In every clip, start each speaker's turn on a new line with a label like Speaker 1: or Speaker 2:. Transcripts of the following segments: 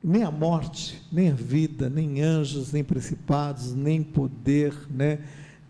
Speaker 1: nem a morte, nem a vida, nem anjos, nem principados, nem poder, né,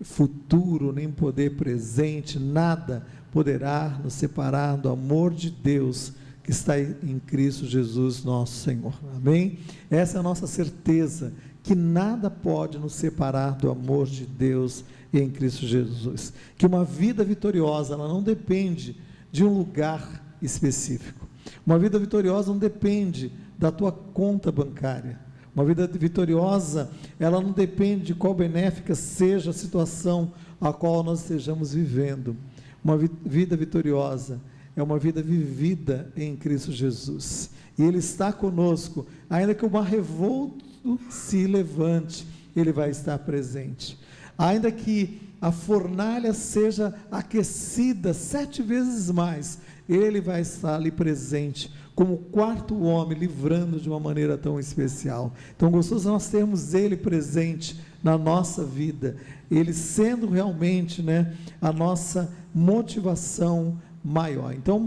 Speaker 1: futuro, nem poder presente, nada poderá nos separar do amor de Deus que está em Cristo Jesus nosso Senhor, amém? Essa é a nossa certeza, que nada pode nos separar do amor de Deus em Cristo Jesus, que uma vida vitoriosa, ela não depende de um lugar específico, uma vida vitoriosa não depende da tua conta bancária, uma vida vitoriosa, ela não depende de qual benéfica seja a situação a qual nós estejamos vivendo. Uma vida vitoriosa é uma vida vivida em Cristo Jesus, e Ele está conosco, ainda que o mar revolto se levante, Ele vai estar presente, ainda que a fornalha seja aquecida 7 vezes mais, Ele vai estar ali presente, como o quarto homem, livrando de uma maneira tão especial. Então, gostoso nós termos Ele presente na nossa vida, Ele sendo realmente, né, a nossa motivação maior. Então,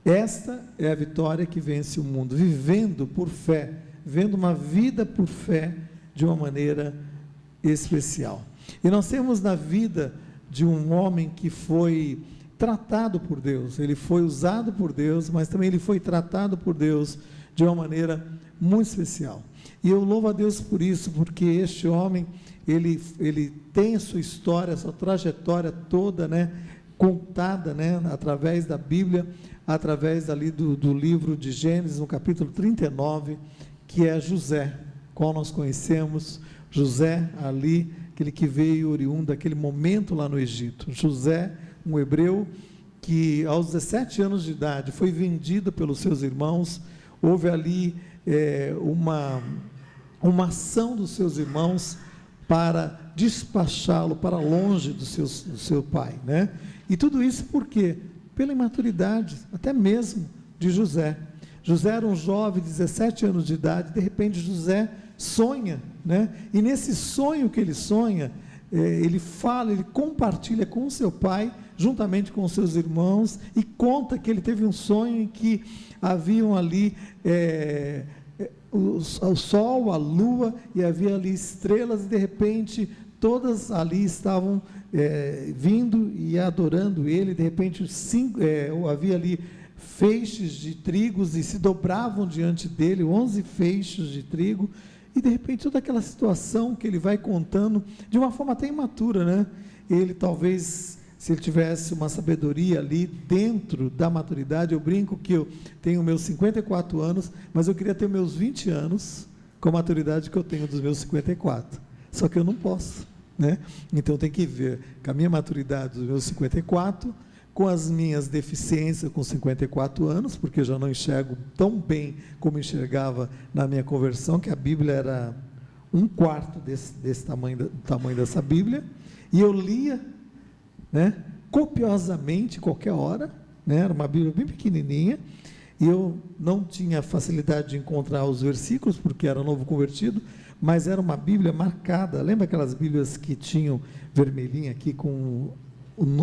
Speaker 1: esta é a vitória que vence o mundo, vivendo por fé, vivendo uma vida por fé, de uma maneira especial. E nós temos na vida de um homem que foi tratado por Deus, ele foi usado por Deus, mas também ele foi tratado por Deus de uma maneira muito especial, e eu louvo a Deus por isso, porque este homem, ele tem a sua história, a sua trajetória toda, né, contada, né, através da Bíblia, através ali do livro de Gênesis, no capítulo 39, que é José, qual nós conhecemos, José ali, aquele que veio oriundo daquele momento lá no Egito, José, um hebreu que aos 17 anos de idade foi vendido pelos seus irmãos. Houve ali uma ação dos seus irmãos para despachá-lo para longe do seu pai, né? E tudo isso por quê? Pela imaturidade, até mesmo de José. José era um jovem de 17 anos de idade, de repente José sonha, né? E nesse sonho que ele sonha, ele fala, ele compartilha com o seu pai, juntamente com os seus irmãos, e conta que ele teve um sonho em que haviam ali o sol, a lua, e havia ali estrelas, e de repente todas ali estavam vindo e adorando ele. De repente havia ali feixes de trigos, e se dobravam diante dele, 11 feixes de trigo, e de repente toda aquela situação que ele vai contando, de uma forma até imatura, né? Ele talvez, se ele tivesse uma sabedoria ali dentro da maturidade, eu brinco que eu tenho meus 54 anos, mas eu queria ter meus 20 anos com a maturidade que eu tenho dos meus 54, só que eu não posso, né? Então tem que ver com a minha maturidade dos meus 54, com as minhas deficiências com 54 anos, porque eu já não enxergo tão bem como enxergava na minha conversão, que a Bíblia era 1/4 desse tamanho, do tamanho dessa Bíblia, e eu lia, né, copiosamente, qualquer hora, né, era uma Bíblia bem pequenininha, e eu não tinha facilidade de encontrar os versículos, porque era novo convertido, mas era uma Bíblia marcada. Lembra aquelas Bíblias que tinham vermelhinha aqui com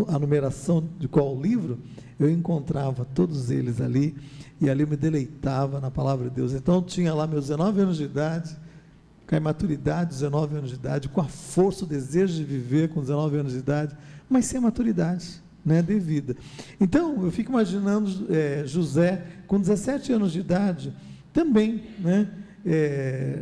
Speaker 1: a numeração de qual livro? Eu encontrava todos eles ali, e ali eu me deleitava na palavra de Deus. Então eu tinha lá meus 19 anos de idade, com a imaturidade, 19 anos de idade, com a força, o desejo de viver com 19 anos de idade, mas sem a maturidade, né, devida. Então eu fico imaginando José com 17 anos de idade, também, né,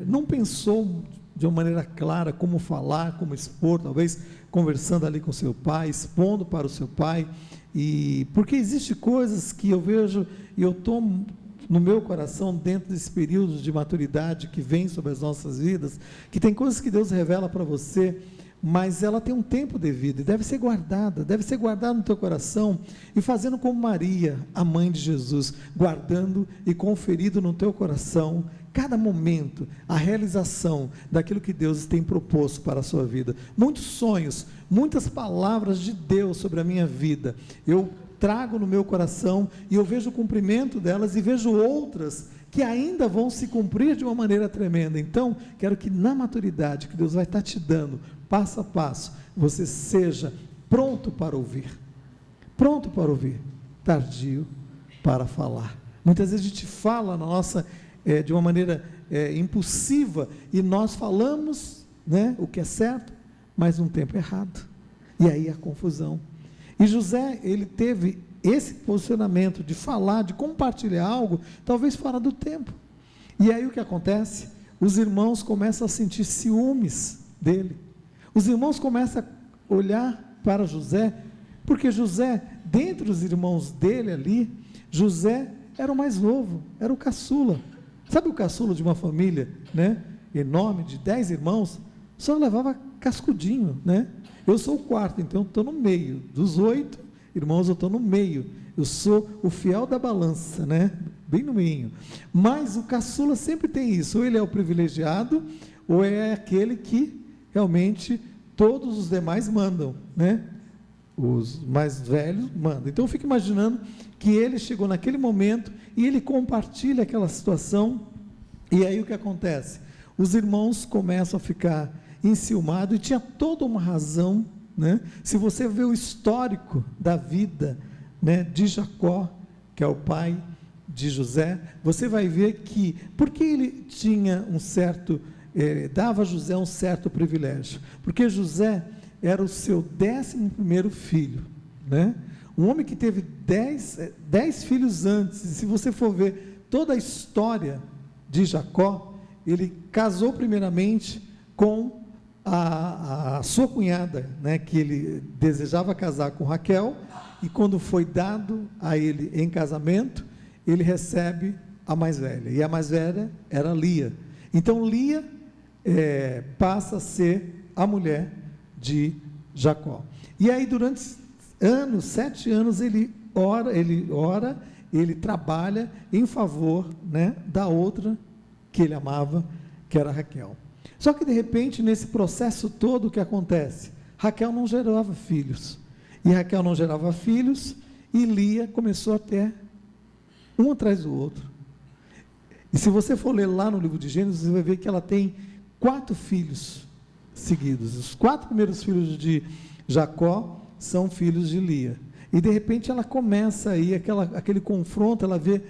Speaker 1: não pensou de uma maneira clara como falar, como expor, talvez conversando ali com seu pai, expondo para o seu pai, e porque existe coisas que eu vejo e eu tomo no meu coração dentro desse período de maturidade que vem sobre as nossas vidas, que tem coisas que Deus revela para você, mas ela tem um tempo devido, e deve ser guardada no teu coração, e fazendo como Maria, a mãe de Jesus, guardando e conferindo no teu coração, cada momento, a realização daquilo que Deus tem proposto para a sua vida. Muitos sonhos, muitas palavras de Deus sobre a minha vida, eu trago no meu coração, e eu vejo o cumprimento delas, e vejo outras que ainda vão se cumprir de uma maneira tremenda. Então, quero que na maturidade que Deus vai estar te dando, passo a passo, você seja pronto para ouvir, tardio para falar. Muitas vezes a gente fala na nossa de uma maneira impulsiva, e nós falamos, né, o que é certo, mas num tempo errado, e aí a confusão. E José, ele teve esse posicionamento de falar, de compartilhar algo, talvez fora do tempo, e aí o que acontece? Os irmãos começam a sentir ciúmes dele, os irmãos começam a olhar para José, porque José, dentre os irmãos dele ali, José era o mais novo, era o caçula. Sabe o caçula de uma família, né, enorme, de 10 irmãos, só levava cascudinho, né? Eu sou o quarto, então eu estou no meio, dos 8 irmãos eu estou no meio, eu sou o fiel da balança, né, bem no meio, mas o caçula sempre tem isso, ou ele é o privilegiado, ou é aquele que realmente todos os demais mandam, né, os mais velhos mandam. Então eu fico imaginando que ele chegou naquele momento e ele compartilha aquela situação, e aí o que acontece? Os irmãos começam a ficar enciumados, e tinha toda uma razão, né? Se você vê o histórico da vida, né, de Jacó, que é o pai de José, você vai ver que, porque ele tinha um certo, dava a José um certo privilégio, porque José era o seu 11º filho, né? Um homem que teve 10 filhos antes, e se você for ver toda a história de Jacó, ele casou primeiramente com a sua cunhada, né, que ele desejava casar com Raquel, e quando foi dado a ele em casamento, ele recebe a mais velha, e a mais velha era Lia. Então Lia passa a ser a mulher de Jacó. E aí durante 7 anos ele ora, ele trabalha em favor, né, da outra que ele amava, que era Raquel. Só que de repente, nesse processo todo, o que acontece? Raquel não gerava filhos, e Raquel não gerava filhos, e Lia começou a ter um atrás do outro. E se você for ler lá no livro de Gênesis, você vai ver que ela tem 4 filhos seguidos. Os 4 primeiros filhos de Jacó são filhos de Lia, e de repente ela começa aí, aquele confronto, ela vê,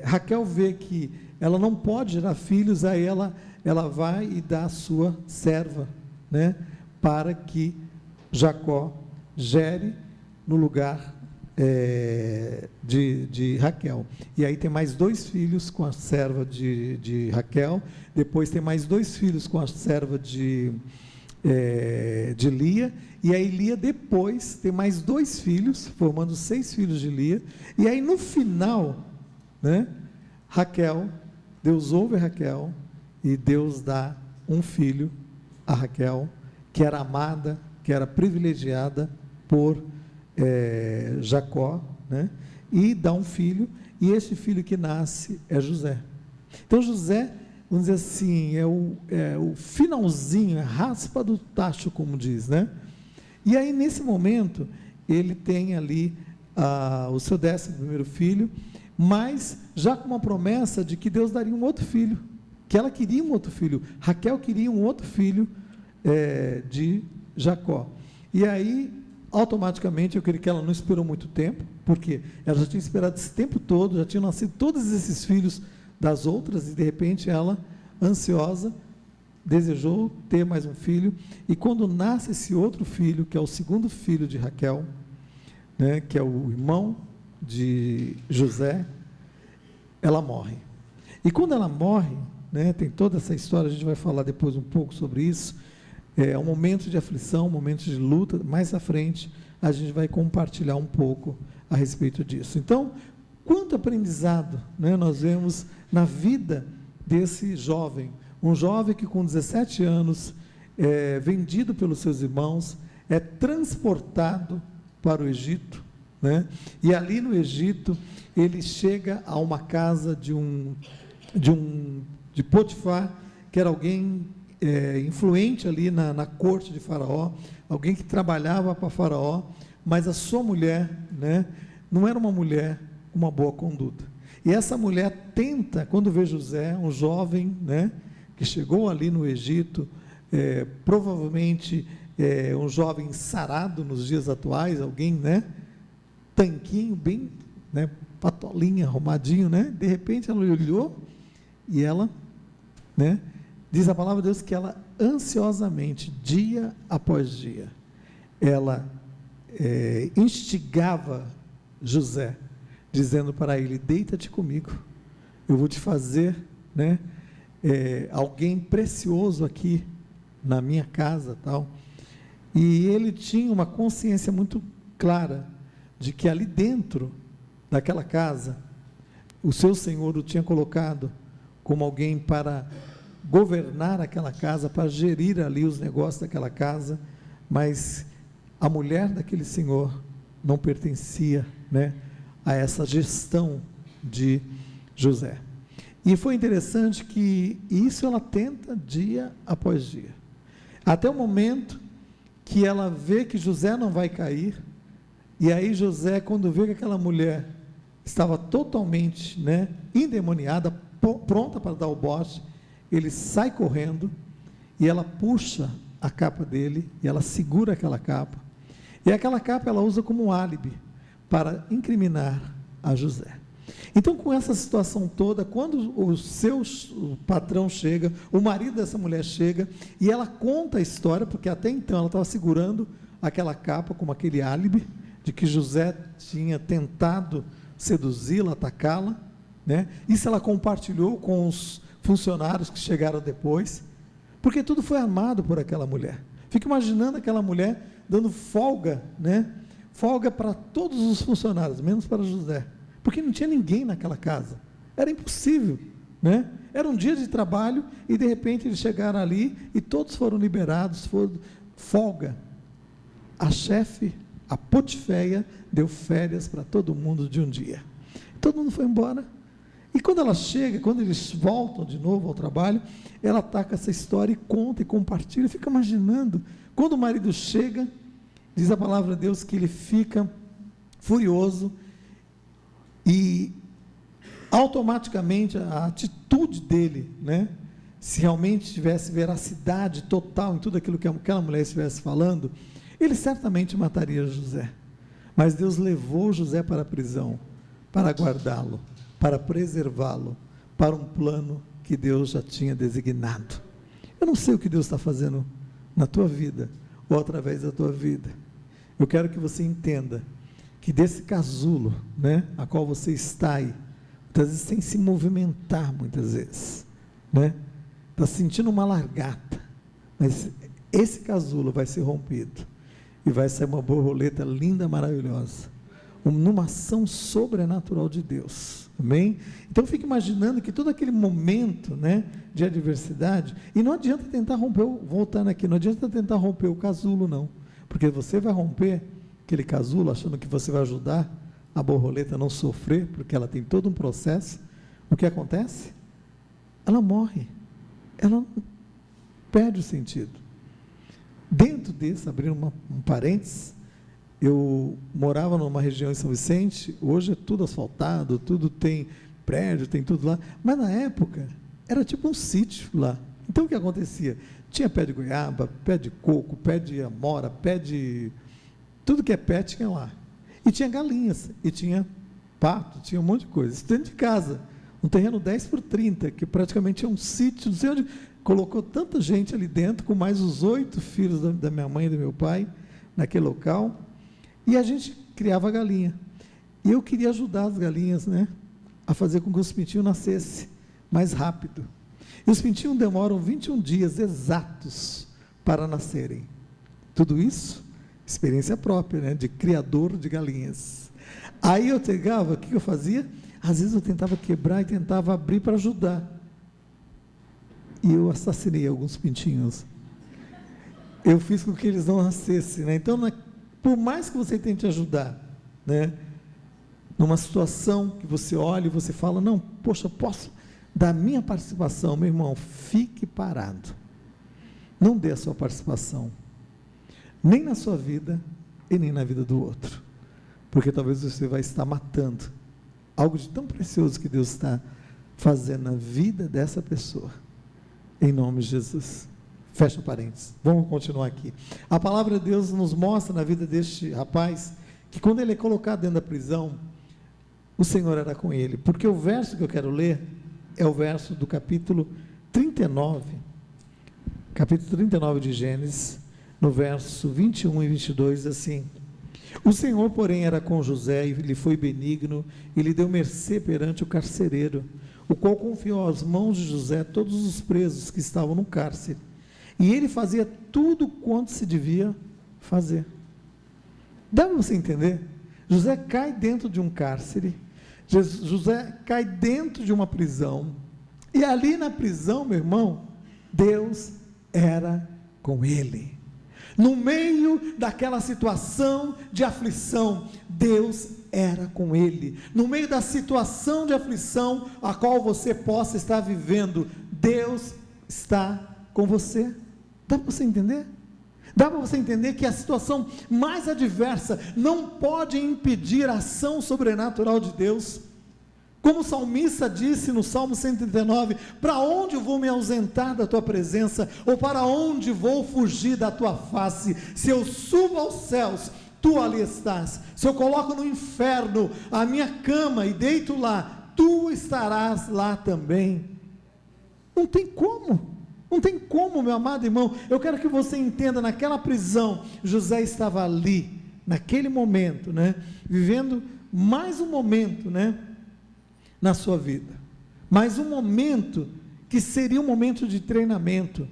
Speaker 1: Raquel vê que ela não pode gerar filhos, aí ela vai e dá a sua serva, né, para que Jacó gere no lugar de Raquel. E aí tem mais 2 filhos com a serva de Raquel, depois tem mais 2 filhos com a serva de Lia, e aí Lia depois tem mais 2 filhos, formando 6 filhos de Lia, e aí no final, né, Raquel, Deus ouve Raquel, e Deus dá um filho a Raquel, que era amada, que era privilegiada por Jacó, né, e dá um filho, e esse filho que nasce é José. Então José, vamos dizer assim, é o finalzinho, a raspa do tacho, como diz, né? E aí nesse momento, ele tem ali o seu 11º filho, mas já com uma promessa de que Deus daria um outro filho, que ela queria um outro filho, Raquel queria um outro filho de Jacó. E aí, automaticamente, eu creio que ela não esperou muito tempo, porque ela já tinha esperado esse tempo todo, já tinham nascido todos esses filhos das outras, e de repente ela, ansiosa, desejou ter mais um filho, e quando nasce esse outro filho, que é o 2º filho de Raquel, né, que é o irmão de José, ela morre. E quando ela morre, né, tem toda essa história, a gente vai falar depois um pouco sobre isso, um momento de aflição, um momento de luta, mais à frente a gente vai compartilhar um pouco a respeito disso. Então, quanto aprendizado, né, nós vemos na vida desse jovem, um jovem que com 17 anos é vendido pelos seus irmãos, é transportado para o Egito, né, e ali no Egito ele chega a uma casa de Potifar, que era alguém influente ali na corte de Faraó, alguém que trabalhava para Faraó, mas a sua mulher, né, não era uma mulher com uma boa conduta. E essa mulher tenta, quando vê José, um jovem, né, que chegou ali no Egito, provavelmente um jovem sarado nos dias atuais, alguém, né, tanquinho, bem, né, patolinha, arrumadinho, né, de repente ela olhou e ela, né, diz a palavra de Deus que ela ansiosamente, dia após dia, ela instigava José, dizendo para ele: deita-te comigo, eu vou te fazer, né, alguém precioso aqui na minha casa, tal. E ele tinha uma consciência muito clara de que ali dentro daquela casa, o seu Senhor o tinha colocado como alguém para governar aquela casa, para gerir ali os negócios daquela casa, mas a mulher daquele senhor não pertencia, né, a essa gestão de José. E foi interessante que isso ela tenta dia após dia, até o momento que ela vê que José não vai cair, e aí José, quando vê que aquela mulher estava totalmente, né, endemoniada, pronta para dar o bote, ele sai correndo, e ela puxa a capa dele, e ela segura aquela capa, e aquela capa ela usa como um álibi, para incriminar a José. Então, com essa situação toda, quando o patrão chega, o marido dessa mulher chega, e ela conta a história, porque até então ela estava segurando aquela capa como aquele álibi, de que José tinha tentado seduzi-la, atacá-la, né? Isso ela compartilhou com os funcionários que chegaram depois, porque tudo foi armado por aquela mulher. Fico imaginando aquela mulher dando folga, né? Folga para todos os funcionários, menos para José, porque não tinha ninguém naquela casa, era impossível, né? Era um dia de trabalho, e de repente eles chegaram ali, e todos foram liberados, foram folga. A chefe, a Potiféia, deu férias para todo mundo de um dia, todo mundo foi embora, e quando ela chega, quando eles voltam de novo ao trabalho, ela ataca essa história, e conta, e compartilha, e fica imaginando, quando o marido chega, diz a palavra de Deus que ele fica furioso, e automaticamente a atitude dele, né, se realmente tivesse veracidade total em tudo aquilo que aquela mulher estivesse falando, ele certamente mataria José, mas Deus levou José para a prisão, para guardá-lo, para preservá-lo, para um plano que Deus já tinha designado. Eu não sei o que Deus está fazendo na tua vida, ou através da tua vida. Eu quero que você entenda que desse casulo, né, a qual você está aí, muitas vezes sem se movimentar, muitas vezes, né, está sentindo uma largata, mas esse casulo vai ser rompido, e vai sair uma borboleta linda, maravilhosa, numa ação sobrenatural de Deus, amém? Então fique imaginando que todo aquele momento, né, de adversidade, e não adianta tentar romper, voltando aqui, não adianta tentar romper o casulo não, porque você vai romper aquele casulo, achando que você vai ajudar a borboleta a não sofrer, porque ela tem todo um processo. O que acontece? Ela morre, ela perde o sentido. Dentro desse, abrindo um parênteses, eu morava numa região em São Vicente, hoje é tudo asfaltado, tudo tem prédio, tem tudo lá, mas na época, era tipo um sítio lá. Então o que acontecia? Tinha pé de goiaba, pé de coco, pé de amora, pé de... tudo que é pé tinha lá, e tinha galinhas, e tinha pato, tinha um monte de coisa, isso dentro de casa, um terreno 10x30, que praticamente é um sítio, não sei onde, colocou tanta gente ali dentro, com mais os 8 filhos da minha mãe e do meu pai, naquele local, e a gente criava galinha, e eu queria ajudar as galinhas, né, a fazer com que os pintinhos nascessem mais rápido, e os pintinhos demoram 21 dias exatos para nascerem, tudo isso experiência própria, né, de criador de galinhas. Aí eu pegava, o que eu fazia? Às vezes eu tentava quebrar e tentava abrir para ajudar, e eu assassinei alguns pintinhos, eu fiz com que eles não nascessem, né? Então, por mais que você tente ajudar, né, numa situação que você olha e você fala, não, poxa, posso dar minha participação, meu irmão, fique parado, não dê a sua participação, nem na sua vida e nem na vida do outro, porque talvez você vai estar matando algo de tão precioso que Deus está fazendo na vida dessa pessoa, em nome de Jesus. Fecha parênteses, vamos continuar aqui. A palavra de Deus nos mostra na vida deste rapaz, que quando ele é colocado dentro da prisão, o Senhor era com ele, porque o verso que eu quero ler, é o verso do capítulo 39, capítulo 39 de Gênesis, no verso 21 e 22, assim: o Senhor, porém, era com José, e lhe foi benigno, e lhe deu mercê perante o carcereiro, o qual confiou às mãos de José todos os presos que estavam no cárcere, e ele fazia tudo quanto se devia fazer. Dá para você entender? José cai dentro de um cárcere, José cai dentro de uma prisão, e ali na prisão, meu irmão, Deus era com ele. No meio daquela situação de aflição, Deus era com ele. No meio da situação de aflição a qual você possa estar vivendo, Deus está com você. Dá para você entender? Dá para você entender que a situação mais adversa não pode impedir a ação sobrenatural de Deus. Como o salmista disse no Salmo 139, para onde eu vou me ausentar da tua presença, ou para onde vou fugir da tua face? Se eu subo aos céus, tu ali estás. Se eu coloco no inferno a minha cama e deito lá, tu estarás lá também. Não tem como, não tem como, meu amado irmão. Eu quero que você entenda, naquela prisão, José estava ali, naquele momento, vivendo mais um momento, na sua vida, mas um momento que seria um momento de treinamento,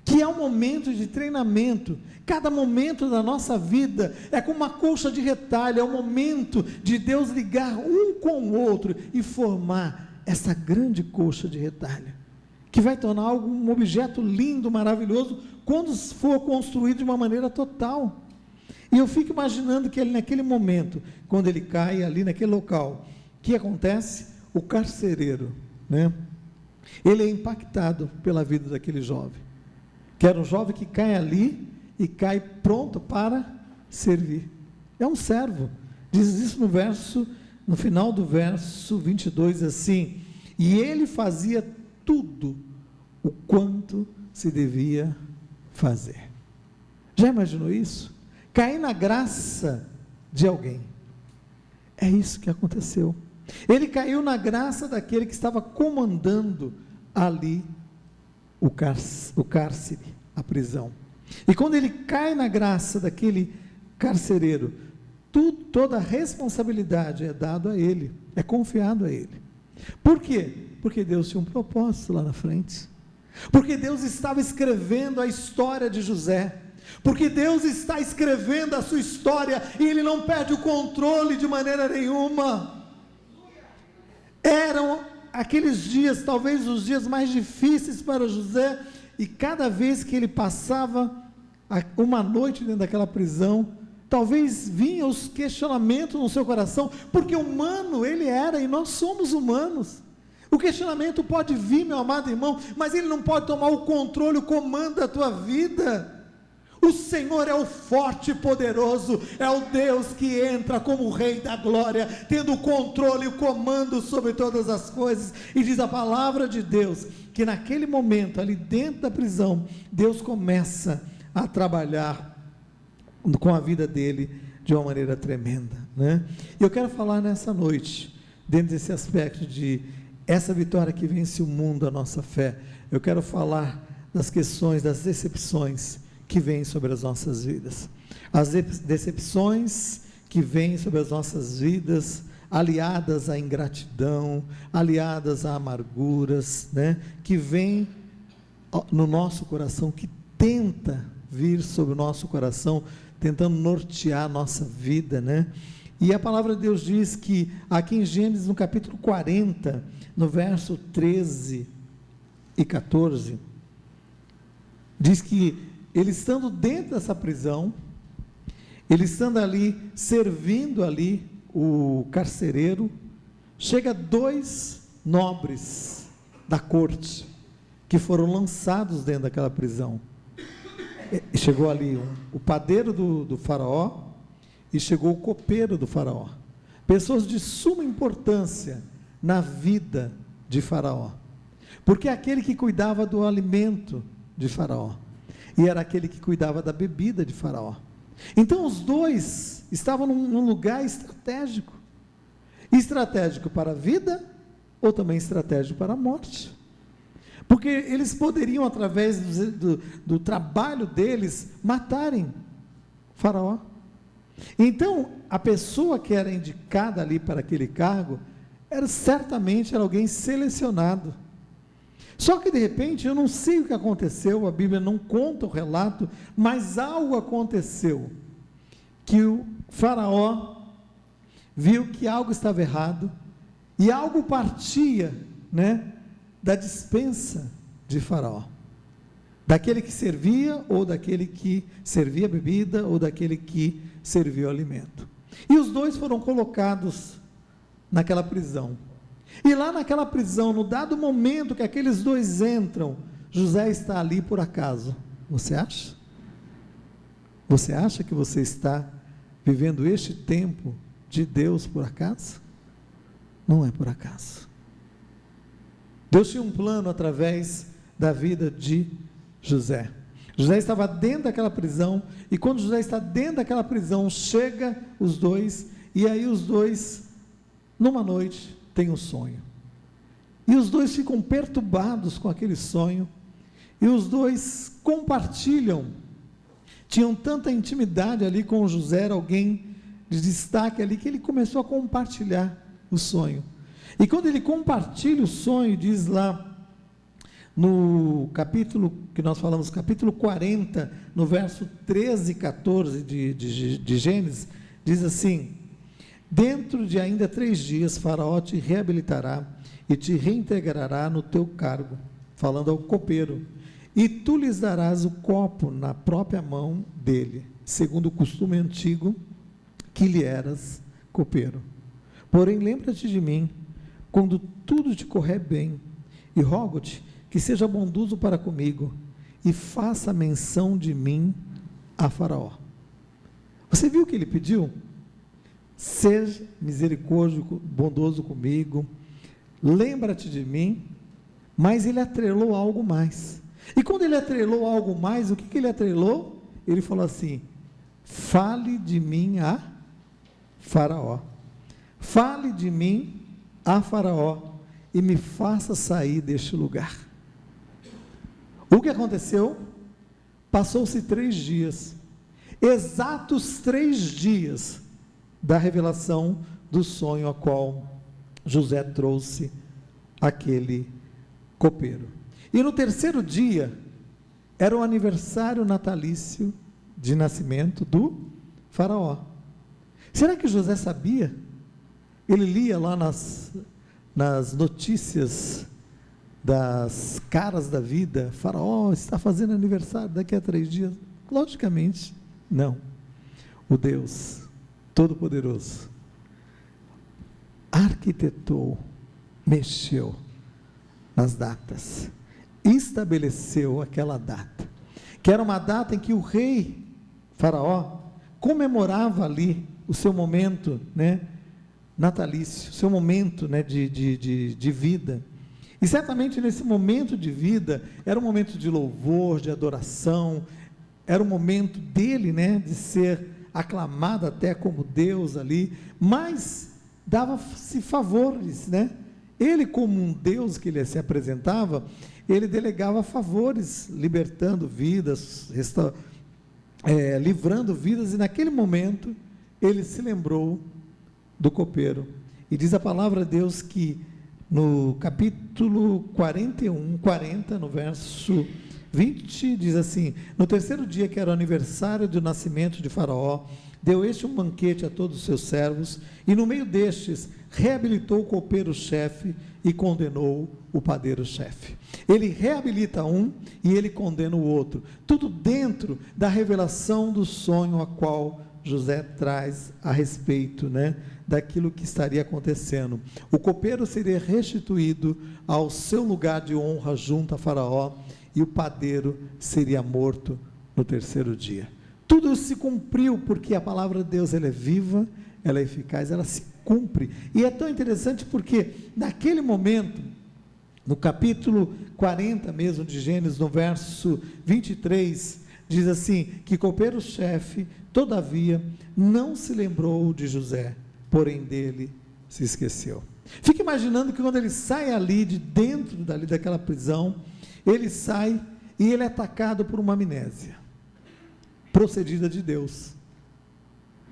Speaker 1: que é um momento de treinamento. Cada momento da nossa vida é como uma colcha de retalho, é o momento de Deus ligar um com o outro e formar essa grande colcha de retalho, que vai tornar algo, um objeto lindo, maravilhoso, quando for construído de uma maneira total. E eu fico imaginando que ele, naquele momento, quando ele cai ali naquele local, o que acontece? O carcereiro, ele é impactado pela vida daquele jovem, que era um jovem que cai ali e cai pronto para servir. É um servo. Diz isso no final do verso 22, assim: e ele fazia tudo o quanto se devia fazer. Já imaginou isso? Cair na graça de alguém. É isso que aconteceu. Ele caiu na graça daquele que estava comandando ali o cárcere, a prisão. E quando ele cai na graça daquele carcereiro, toda a responsabilidade é dada a ele, é confiado a ele. Por quê? Porque Deus tinha um propósito lá na frente, porque Deus estava escrevendo a história de José, porque Deus está escrevendo a sua história, e Ele não perde o controle de maneira nenhuma. Eram aqueles dias, talvez os dias mais difíceis para José, e cada vez que ele passava uma noite dentro daquela prisão, talvez vinham os questionamentos no seu coração, porque humano ele era, e nós somos humanos. O questionamento pode vir, meu amado irmão, mas ele não pode tomar o controle, o comando da tua vida. O Senhor é o forte e poderoso, é o Deus que entra como o Rei da glória, tendo o controle e o comando sobre todas as coisas. E diz a palavra de Deus, que naquele momento, ali dentro da prisão, Deus começa a trabalhar com a vida dele de uma maneira tremenda, E eu quero falar nessa noite, dentro desse aspecto de essa vitória que vence o mundo, a nossa fé. Eu quero falar das questões, das decepções que vêm sobre as nossas vidas, as decepções que vêm sobre as nossas vidas, aliadas à ingratidão, aliadas a amarguras, que vêm no nosso coração, que tenta vir sobre o nosso coração, tentando nortear a nossa vida, E a palavra de Deus diz que, aqui em Gênesis, no capítulo 40, no verso 13 e 14, diz que ele estando dentro dessa prisão, ele estando ali, servindo ali o carcereiro, chega 2 nobres da corte, que foram lançados dentro daquela prisão. Chegou ali o padeiro do faraó, e chegou o copeiro do faraó, pessoas de suma importância na vida de faraó, porque é aquele que cuidava do alimento de faraó, e era aquele que cuidava da bebida de faraó. Então os dois estavam num lugar estratégico para a vida ou também estratégia para a morte. Porque eles poderiam, através do trabalho deles, matarem Faraó. Então, a pessoa que era indicada ali para aquele cargo, certamente era alguém selecionado. Só que de repente, eu não sei o que aconteceu, a Bíblia não conta o relato, mas algo aconteceu, que o Faraó viu que algo estava errado, e algo partia, da despensa de Faraó, daquele que servia, ou daquele que servia bebida, ou daquele que servia o alimento. E os dois foram colocados naquela prisão. E lá naquela prisão, no dado momento que aqueles dois entram, José está ali por acaso. Você acha? Você acha que você está vivendo este tempo de Deus por acaso? Não é por acaso. Deus tinha um plano através da vida de José. José estava dentro daquela prisão, e quando José está dentro daquela prisão, chega os dois, e aí os dois, numa noite, têm um sonho. E os dois ficam perturbados com aquele sonho, e os dois compartilham. Tinham tanta intimidade ali com José, era alguém de destaque ali, que ele começou a compartilhar o sonho. E quando ele compartilha o sonho, diz lá, no capítulo que nós falamos, capítulo 40, no verso 13 e 14 de Gênesis, diz assim: dentro de ainda 3 dias, Faraó te reabilitará e te reintegrará no teu cargo, falando ao copeiro, e tu lhes darás o copo na própria mão dele, segundo o costume antigo, que lhe eras copeiro. Porém, lembra-te de mim, quando tudo te correr bem, e rogo-te que seja bondoso para comigo, e faça menção de mim a Faraó. Você viu o que ele pediu? Seja misericordioso, bondoso comigo, lembra-te de mim, mas ele atrelou algo mais. E quando ele atrelou algo mais, o que ele atrelou? Ele falou assim: fale de mim a Faraó. Fale de mim a Faraó e me faça sair deste lugar. O que aconteceu? Passou-se 3 dias, exatos 3 dias da revelação do sonho a qual José trouxe aquele copeiro. E no 3º dia, era o aniversário natalício de nascimento do Faraó. Será que José sabia? Ele lia lá nas notícias das caras da vida, Faraó está fazendo aniversário daqui a 3 dias. Logicamente, não. O Deus Todo-Poderoso arquitetou, mexeu nas datas, estabeleceu aquela data, que era uma data em que o rei Faraó comemorava ali o seu momento, natalício, seu momento, de vida. E certamente nesse momento de vida, era um momento de louvor, de adoração, era um momento dele, de ser aclamado até como Deus ali, mas dava-se favores, Ele, como um Deus que ele se apresentava, ele delegava favores, libertando vidas, livrando vidas, e naquele momento, ele se lembrou do copeiro. E diz a palavra de Deus que, no capítulo 40, no verso 20, diz assim: no 3º dia, que era o aniversário do nascimento de Faraó, deu este um banquete a todos os seus servos, e no meio destes, reabilitou o copeiro-chefe e condenou o padeiro-chefe. Ele reabilita um e ele condena o outro, tudo dentro da revelação do sonho a qual José traz a respeito, daquilo que estaria acontecendo. O copeiro seria restituído ao seu lugar de honra junto a Faraó, e o padeiro seria morto no 3º dia. Tudo se cumpriu, porque a palavra de Deus, ela é viva, ela é eficaz, ela se cumpre. E é tão interessante porque, naquele momento, no capítulo 40 mesmo de Gênesis, no verso 23, diz assim, que copeiro-chefe, todavia, não se lembrou de José, porém dele se esqueceu. Fique imaginando que quando ele sai ali de dentro daquela prisão, ele sai e ele é atacado por uma amnésia, procedida de Deus.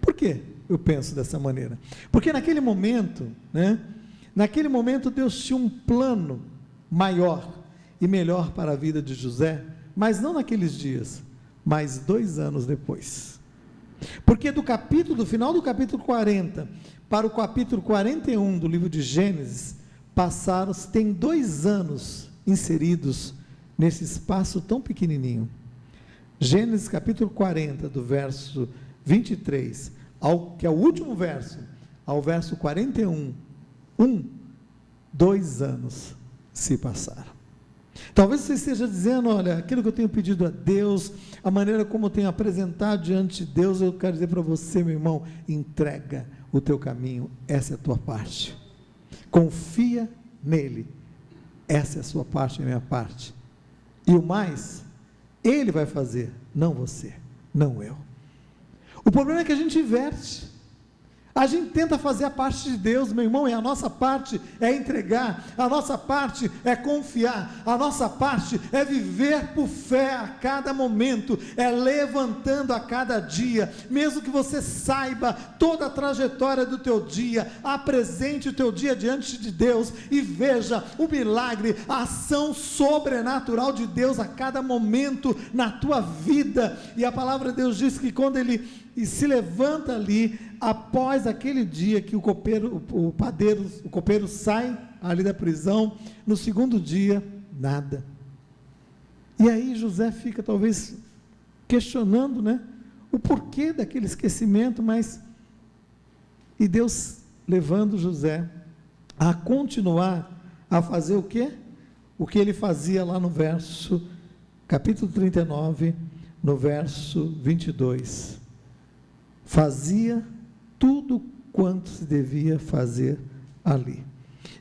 Speaker 1: Por quê eu penso dessa maneira? Porque naquele momento, naquele momento Deus tinha um plano maior e melhor para a vida de José, mas não naqueles dias, mas 2 anos depois. Porque do final do capítulo 40 para o capítulo 41 do livro de Gênesis, tem 2 anos inseridos nesse espaço tão pequenininho. Gênesis capítulo 40, do verso 23, que é o último verso, ao verso 41, 2 anos se passaram. Talvez você esteja dizendo, olha, aquilo que eu tenho pedido a Deus, a maneira como eu tenho apresentado diante de Deus, eu quero dizer para você, meu irmão, entrega o teu caminho, essa é a tua parte, confia nele, essa é a sua parte, é a minha parte, e o mais, ele vai fazer, não você, não eu. O problema é que a gente inverte, a gente tenta fazer a parte de Deus, meu irmão, e a nossa parte é entregar, a nossa parte é confiar, a nossa parte é viver por fé a cada momento, é levantando a cada dia, mesmo que você saiba toda a trajetória do teu dia, apresente o teu dia diante de Deus, e veja o milagre, a ação sobrenatural de Deus a cada momento na tua vida. E a palavra de Deus diz que quando ele se levanta ali, após aquele dia que o copeiro sai ali da prisão, no segundo dia, nada. E aí José fica talvez questionando, o porquê daquele esquecimento, e Deus levando José a continuar a fazer o quê? O que ele fazia lá no capítulo 39, no verso 22, fazia tudo quanto se devia fazer ali.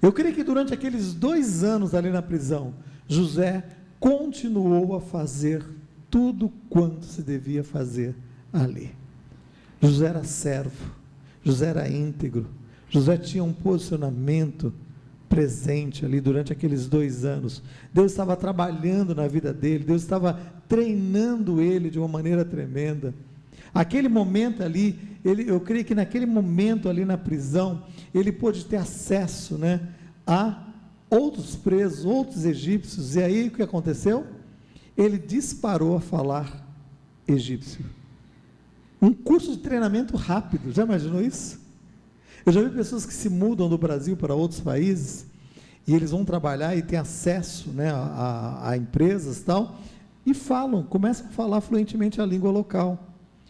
Speaker 1: Eu creio que durante aqueles 2 anos ali na prisão, José continuou a fazer tudo quanto se devia fazer ali. José era servo, José era íntegro, José tinha um posicionamento presente ali durante aqueles 2 anos. Deus estava trabalhando na vida dele, Deus estava treinando ele de uma maneira tremenda. Aquele momento ali, eu creio que naquele momento ali na prisão, ele pôde ter acesso, a outros presos, outros egípcios, e aí o que aconteceu? Ele disparou a falar egípcio. Um curso de treinamento rápido, já imaginou isso? Eu já vi pessoas que se mudam do Brasil para outros países, e eles vão trabalhar e têm acesso, a empresas e tal, e começam a falar fluentemente a língua local.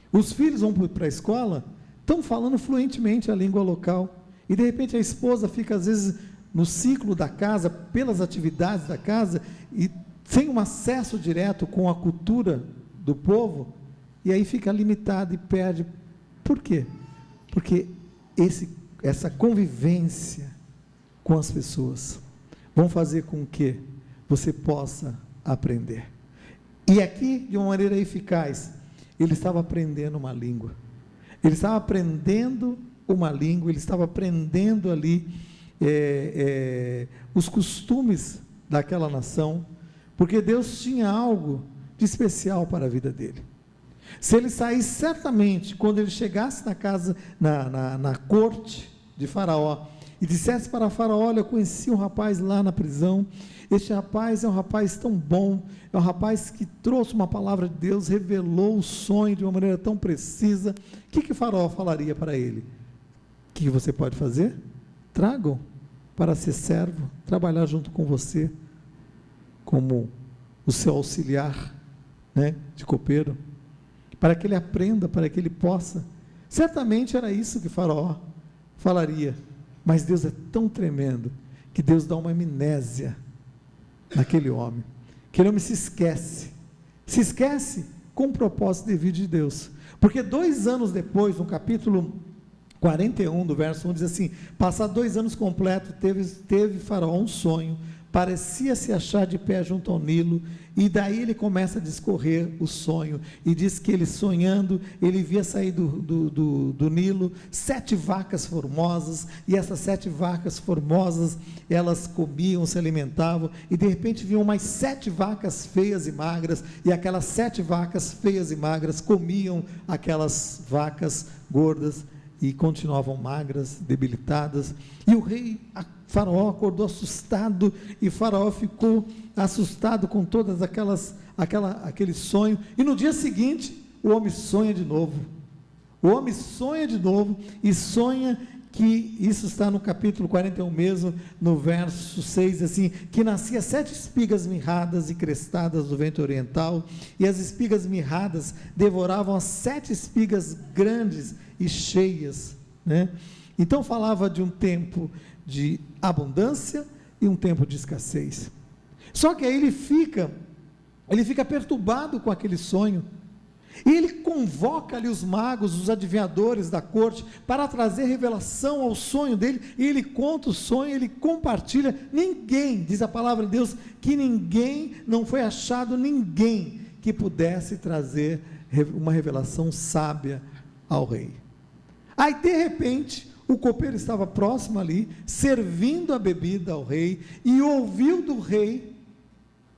Speaker 1: Os filhos vão para a escola, estão falando fluentemente a língua local, e de repente a esposa fica às vezes no ciclo da casa, pelas atividades da casa, e sem um acesso direto com a cultura do povo, e aí fica limitada e perde. Por quê? Porque essa convivência com as pessoas vão fazer com que você possa aprender. E aqui, de uma maneira eficaz, ele estava aprendendo uma língua, ele estava aprendendo ali os costumes daquela nação, porque Deus tinha algo de especial para a vida dele. Se ele saísse, certamente, quando ele chegasse na casa, na corte de Faraó, e dissesse para Faraó: olha, eu conheci um rapaz lá na prisão, este rapaz é um rapaz tão bom, é um rapaz que trouxe uma palavra de Deus, revelou o sonho de uma maneira tão precisa, o que Faraó falaria para ele? O que você pode fazer? Tragam para ser servo, trabalhar junto com você, como o seu auxiliar, de copeiro, para que ele aprenda, para que ele possa. Certamente era isso que Faraó falaria, mas Deus é tão tremendo, que Deus dá uma amnésia naquele homem, aquele homem se esquece com o propósito devido de Deus, porque 2 anos depois, no capítulo 41, do verso 1, diz assim: passados 2 anos completos, teve Faraó um sonho, parecia se achar de pé junto ao Nilo, e daí ele começa a discorrer o sonho, e diz que ele sonhando, ele via sair do Nilo 7 vacas formosas, e essas 7 vacas formosas, elas comiam, se alimentavam, e de repente vinham mais 7 vacas feias e magras, e aquelas 7 vacas feias e magras comiam aquelas vacas gordas, e continuavam magras, debilitadas, e o rei Faraó acordou assustado, e Faraó ficou assustado com todas aquele sonho, e no dia seguinte, o homem sonha de novo, e sonha que, isso está no capítulo 41 mesmo, no verso 6, assim, que nascia 7 espigas mirradas e crestadas do vento oriental, e as espigas mirradas devoravam as 7 espigas grandes e cheias, né? Então falava de um tempo de abundância e um tempo de escassez. Só que aí ele fica perturbado com aquele sonho, e ele convoca ali os magos, os adivinhadores da corte, para trazer revelação ao sonho dele, e ele conta o sonho, ele compartilha. Ninguém, diz a palavra de Deus, que não foi achado ninguém que pudesse trazer uma revelação sábia ao rei. Aí de repente, o copeiro estava próximo ali, servindo a bebida ao rei, e ouviu do rei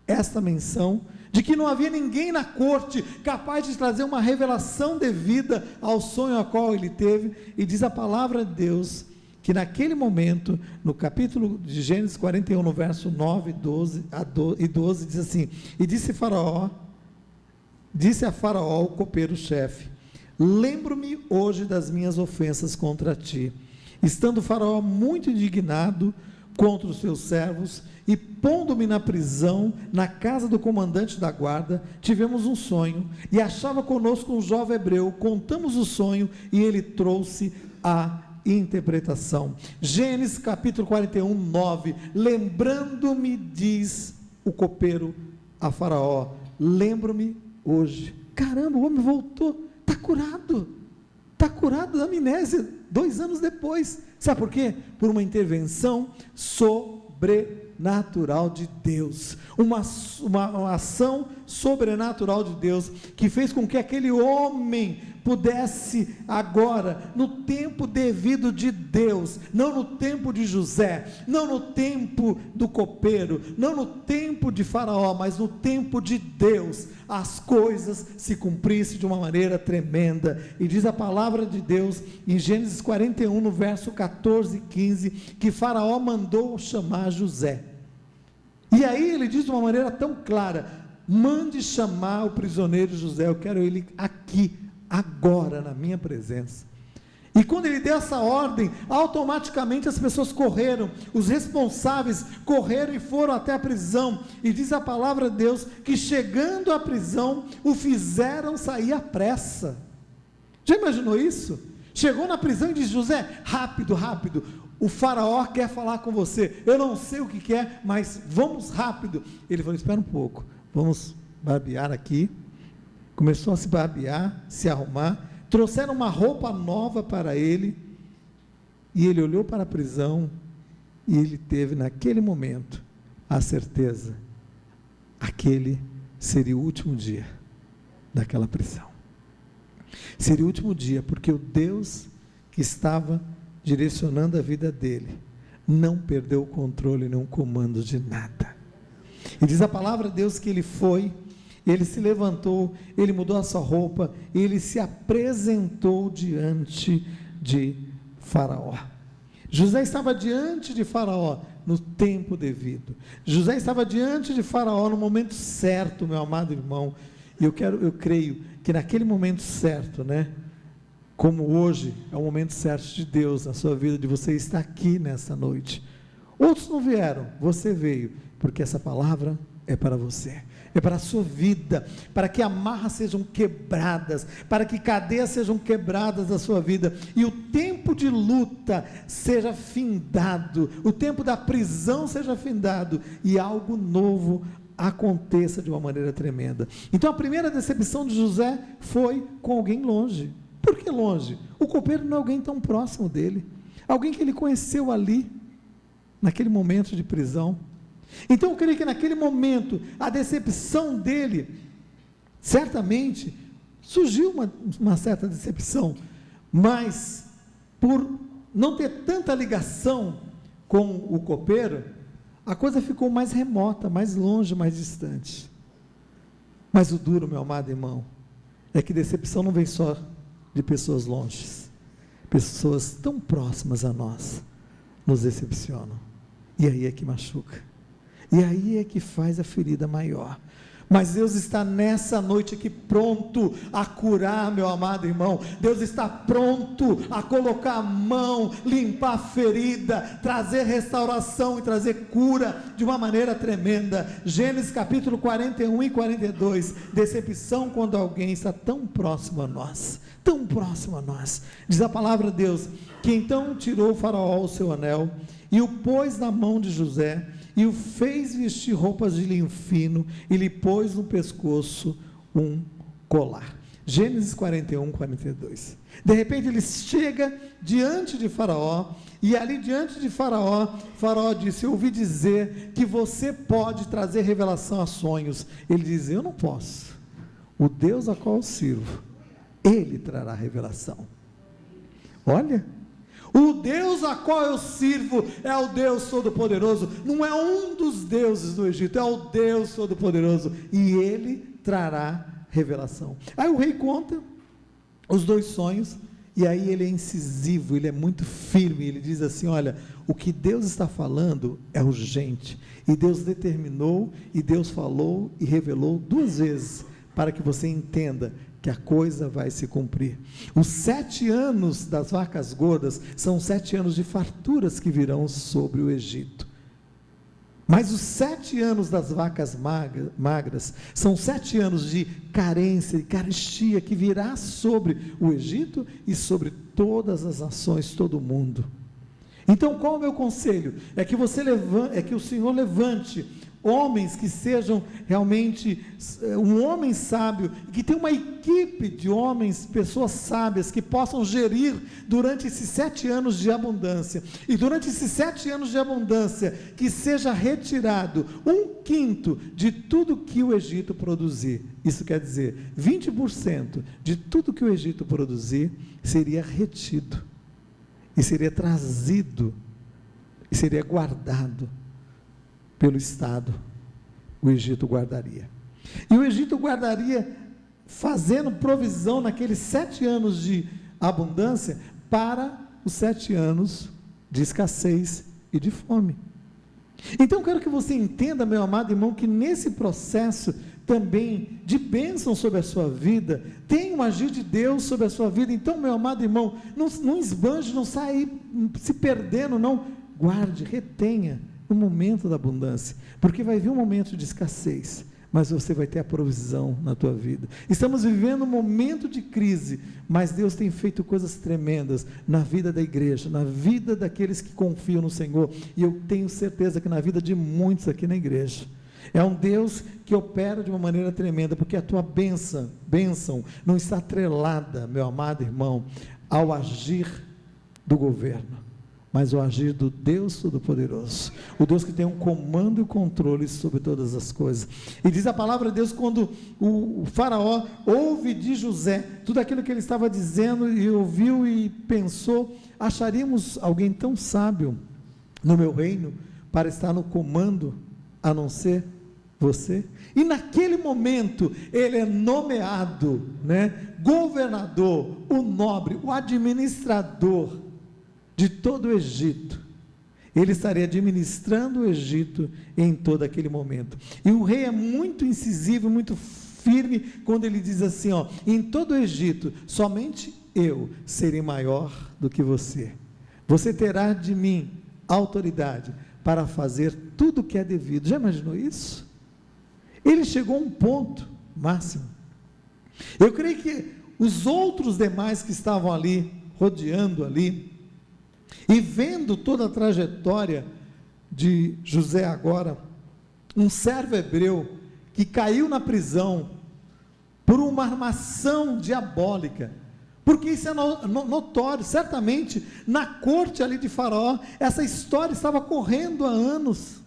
Speaker 1: esta menção, de que não havia ninguém na corte capaz de trazer uma revelação devida ao sonho a qual ele teve, e diz a palavra de Deus, que naquele momento, no capítulo de Gênesis 41, no verso 9 e 12, diz assim, e disse a Faraó, o copeiro-chefe, lembro-me hoje das minhas ofensas contra ti, estando Faraó muito indignado contra os seus servos, e pondo-me na prisão, na casa do comandante da guarda, tivemos um sonho, e achava conosco um jovem hebreu, contamos o sonho, e ele trouxe a interpretação. Gênesis capítulo 41, 9, lembrando-me, diz o copeiro a Faraó, lembro-me hoje. Caramba, o homem voltou, está curado da amnésia, 2 anos depois. Sabe por quê? Por uma intervenção sobrenatural de Deus, uma ação sobrenatural de Deus, que fez com que aquele homem pudesse agora, no tempo devido de Deus, não no tempo de José, não no tempo do copeiro, não no tempo de Faraó, mas no tempo de Deus, as coisas se cumprissem de uma maneira tremenda. E diz a palavra de Deus em Gênesis 41, no verso 14 e 15, que Faraó mandou chamar José, e aí ele diz de uma maneira tão clara, mande chamar o prisioneiro José, eu quero ele aqui, agora, na minha presença. E quando ele deu essa ordem, automaticamente as pessoas correram, os responsáveis correram e foram até a prisão, e diz a palavra de Deus, que chegando à prisão, o fizeram sair à pressa. Já imaginou isso? Chegou na prisão e disse, José, rápido, o Faraó quer falar com você, eu não sei o que quer, mas vamos rápido. Ele falou, espera um pouco, vamos barbear aqui. Começou a se barbear, se arrumar, trouxeram uma roupa nova para ele, e ele olhou para a prisão, e ele teve naquele momento a certeza, aquele seria o último dia daquela prisão, seria o último dia, porque o Deus que estava direcionando a vida dele, não perdeu o controle, nem o comando de nada. E diz a palavra de Deus que ele se levantou, ele mudou a sua roupa, ele se apresentou diante de Faraó. José estava diante de Faraó no tempo devido, José estava diante de Faraó no momento certo, meu amado irmão, e eu creio que naquele momento certo, né, como hoje é o momento certo de Deus na sua vida, de você estar aqui nessa noite. Outros não vieram, você veio, porque essa palavra é para você, é para a sua vida, para que amarras sejam quebradas, para que cadeias sejam quebradas da sua vida, e o tempo de luta seja findado, o tempo da prisão seja findado, e algo novo aconteça de uma maneira tremenda. Então a primeira decepção de José foi com alguém longe. Por que longe? O copeiro não é alguém tão próximo dele, alguém que ele conheceu ali, naquele momento de prisão. Então eu creio que naquele momento, a decepção dele, certamente, surgiu uma certa decepção, mas por não ter tanta ligação com o copeiro, a coisa ficou mais remota, mais longe, mais distante. Mas o duro, meu amado irmão, é que decepção não vem só de pessoas longes, pessoas tão próximas a nós nos decepcionam, e aí é que machuca, e aí é que faz a ferida maior. Mas Deus está nessa noite aqui pronto a curar, meu amado irmão. Deus está pronto a colocar a mão, limpar a ferida, trazer restauração e trazer cura de uma maneira tremenda. Gênesis capítulo 41 e 42, decepção quando alguém está tão próximo a nós, tão próximo a nós. Diz a palavra de Deus, que então tirou o faraó o seu anel, e o pôs na mão de José, e o fez vestir roupas de linho fino, e lhe pôs no pescoço um colar. Gênesis 41, 42. De repente ele chega diante de Faraó, e ali diante de Faraó, Faraó disse: eu ouvi dizer que você pode trazer revelação a sonhos. Ele diz: eu não posso. O Deus a qual eu sirvo, Ele trará revelação. Olha, o Deus a qual eu sirvo é o Deus Todo-Poderoso, não é um dos deuses do Egito, é o Deus Todo-Poderoso, e Ele trará revelação. Aí o rei conta os dois sonhos, e aí ele é incisivo, ele é muito firme, ele diz assim: olha, o que Deus está falando é urgente, e Deus determinou, e Deus falou e revelou duas vezes, para que você entenda que a coisa vai se cumprir. Os 7 anos das vacas gordas são 7 anos de farturas que virão sobre o Egito, mas os 7 anos das vacas magras são 7 anos de carência e carestia que virá sobre o Egito e sobre todas as nações, todo o mundo. Então qual é o meu conselho? É que o Senhor levante homens que sejam realmente um homem sábio, que tenha uma equipe de homens, pessoas sábias, que possam gerir durante esses 7 anos de abundância, e durante esses 7 anos de abundância, que seja retirado 1/5 de tudo que o Egito produzir. Isso quer dizer, 20% de tudo que o Egito produzir, seria retido, e seria trazido, e seria guardado pelo Estado. O Egito guardaria, e o Egito guardaria, fazendo provisão naqueles 7 anos de abundância, para os 7 anos de escassez e de fome. Então eu quero que você entenda, meu amado irmão, que nesse processo também de bênção sobre a sua vida, tem um agir de Deus sobre a sua vida. Então, meu amado irmão, não esbanje, não saia se perdendo, não, guarde, retenha o momento da abundância, porque vai vir um momento de escassez, mas você vai ter a provisão na tua vida. Estamos vivendo um momento de crise, mas Deus tem feito coisas tremendas na vida da igreja, na vida daqueles que confiam no Senhor, e eu tenho certeza que na vida de muitos aqui na igreja. É um Deus que opera de uma maneira tremenda, porque a tua bênção não está atrelada, meu amado irmão, ao agir do governo, mas o agir do Deus Todo-Poderoso, o Deus que tem um comando e controle sobre todas as coisas. E diz a palavra de Deus, quando o faraó ouve de José tudo aquilo que ele estava dizendo, e ouviu e pensou: acharíamos alguém tão sábio no meu reino, para estar no comando, a não ser você? E naquele momento, ele é nomeado, governador, o nobre, o administrador de todo o Egito. Ele estaria administrando o Egito em todo aquele momento. E o rei é muito incisivo, muito firme, quando ele diz assim: em todo o Egito, somente eu serei maior do que você. Você terá de mim autoridade para fazer tudo o que é devido. Já imaginou isso? Ele chegou a um ponto máximo. Eu creio que os outros demais que estavam ali, rodeando ali, e vendo toda a trajetória de José agora, um servo hebreu que caiu na prisão por uma armação diabólica, porque isso é notório, certamente na corte ali de Faraó, essa história estava correndo há anos.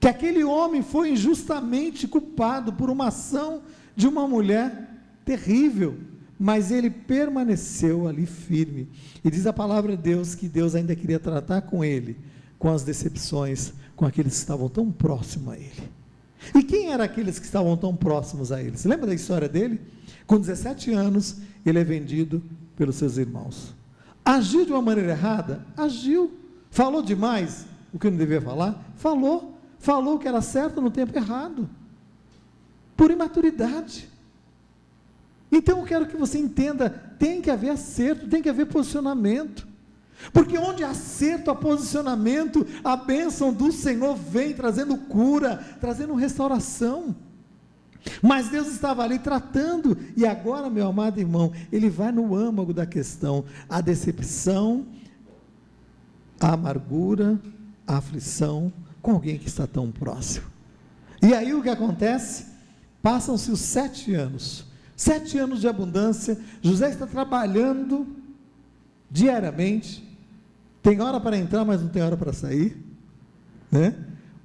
Speaker 1: que aquele homem foi injustamente culpado por uma ação de uma mulher terrível, mas ele permaneceu ali firme. E diz a palavra de Deus que Deus ainda queria tratar com ele, com as decepções, com aqueles que estavam tão próximos a ele. E quem eram aqueles que estavam tão próximos a ele? Você lembra da história dele? Com 17 anos, ele é vendido pelos seus irmãos. Agiu de uma maneira errada? Agiu. Falou demais o que não devia falar? Falou. Falou que era certo no tempo errado, por imaturidade. Então eu quero que você entenda, tem que haver acerto, tem que haver posicionamento, porque onde há acerto, há posicionamento, a bênção do Senhor vem trazendo cura, trazendo restauração. Mas Deus estava ali tratando, e agora, meu amado irmão, Ele vai no âmago da questão, a decepção, a amargura, a aflição, com alguém que está tão próximo. E aí o que acontece? Passam-se os 7 anos, 7 anos de abundância. José está trabalhando diariamente, tem hora para entrar, mas não tem hora para sair, né?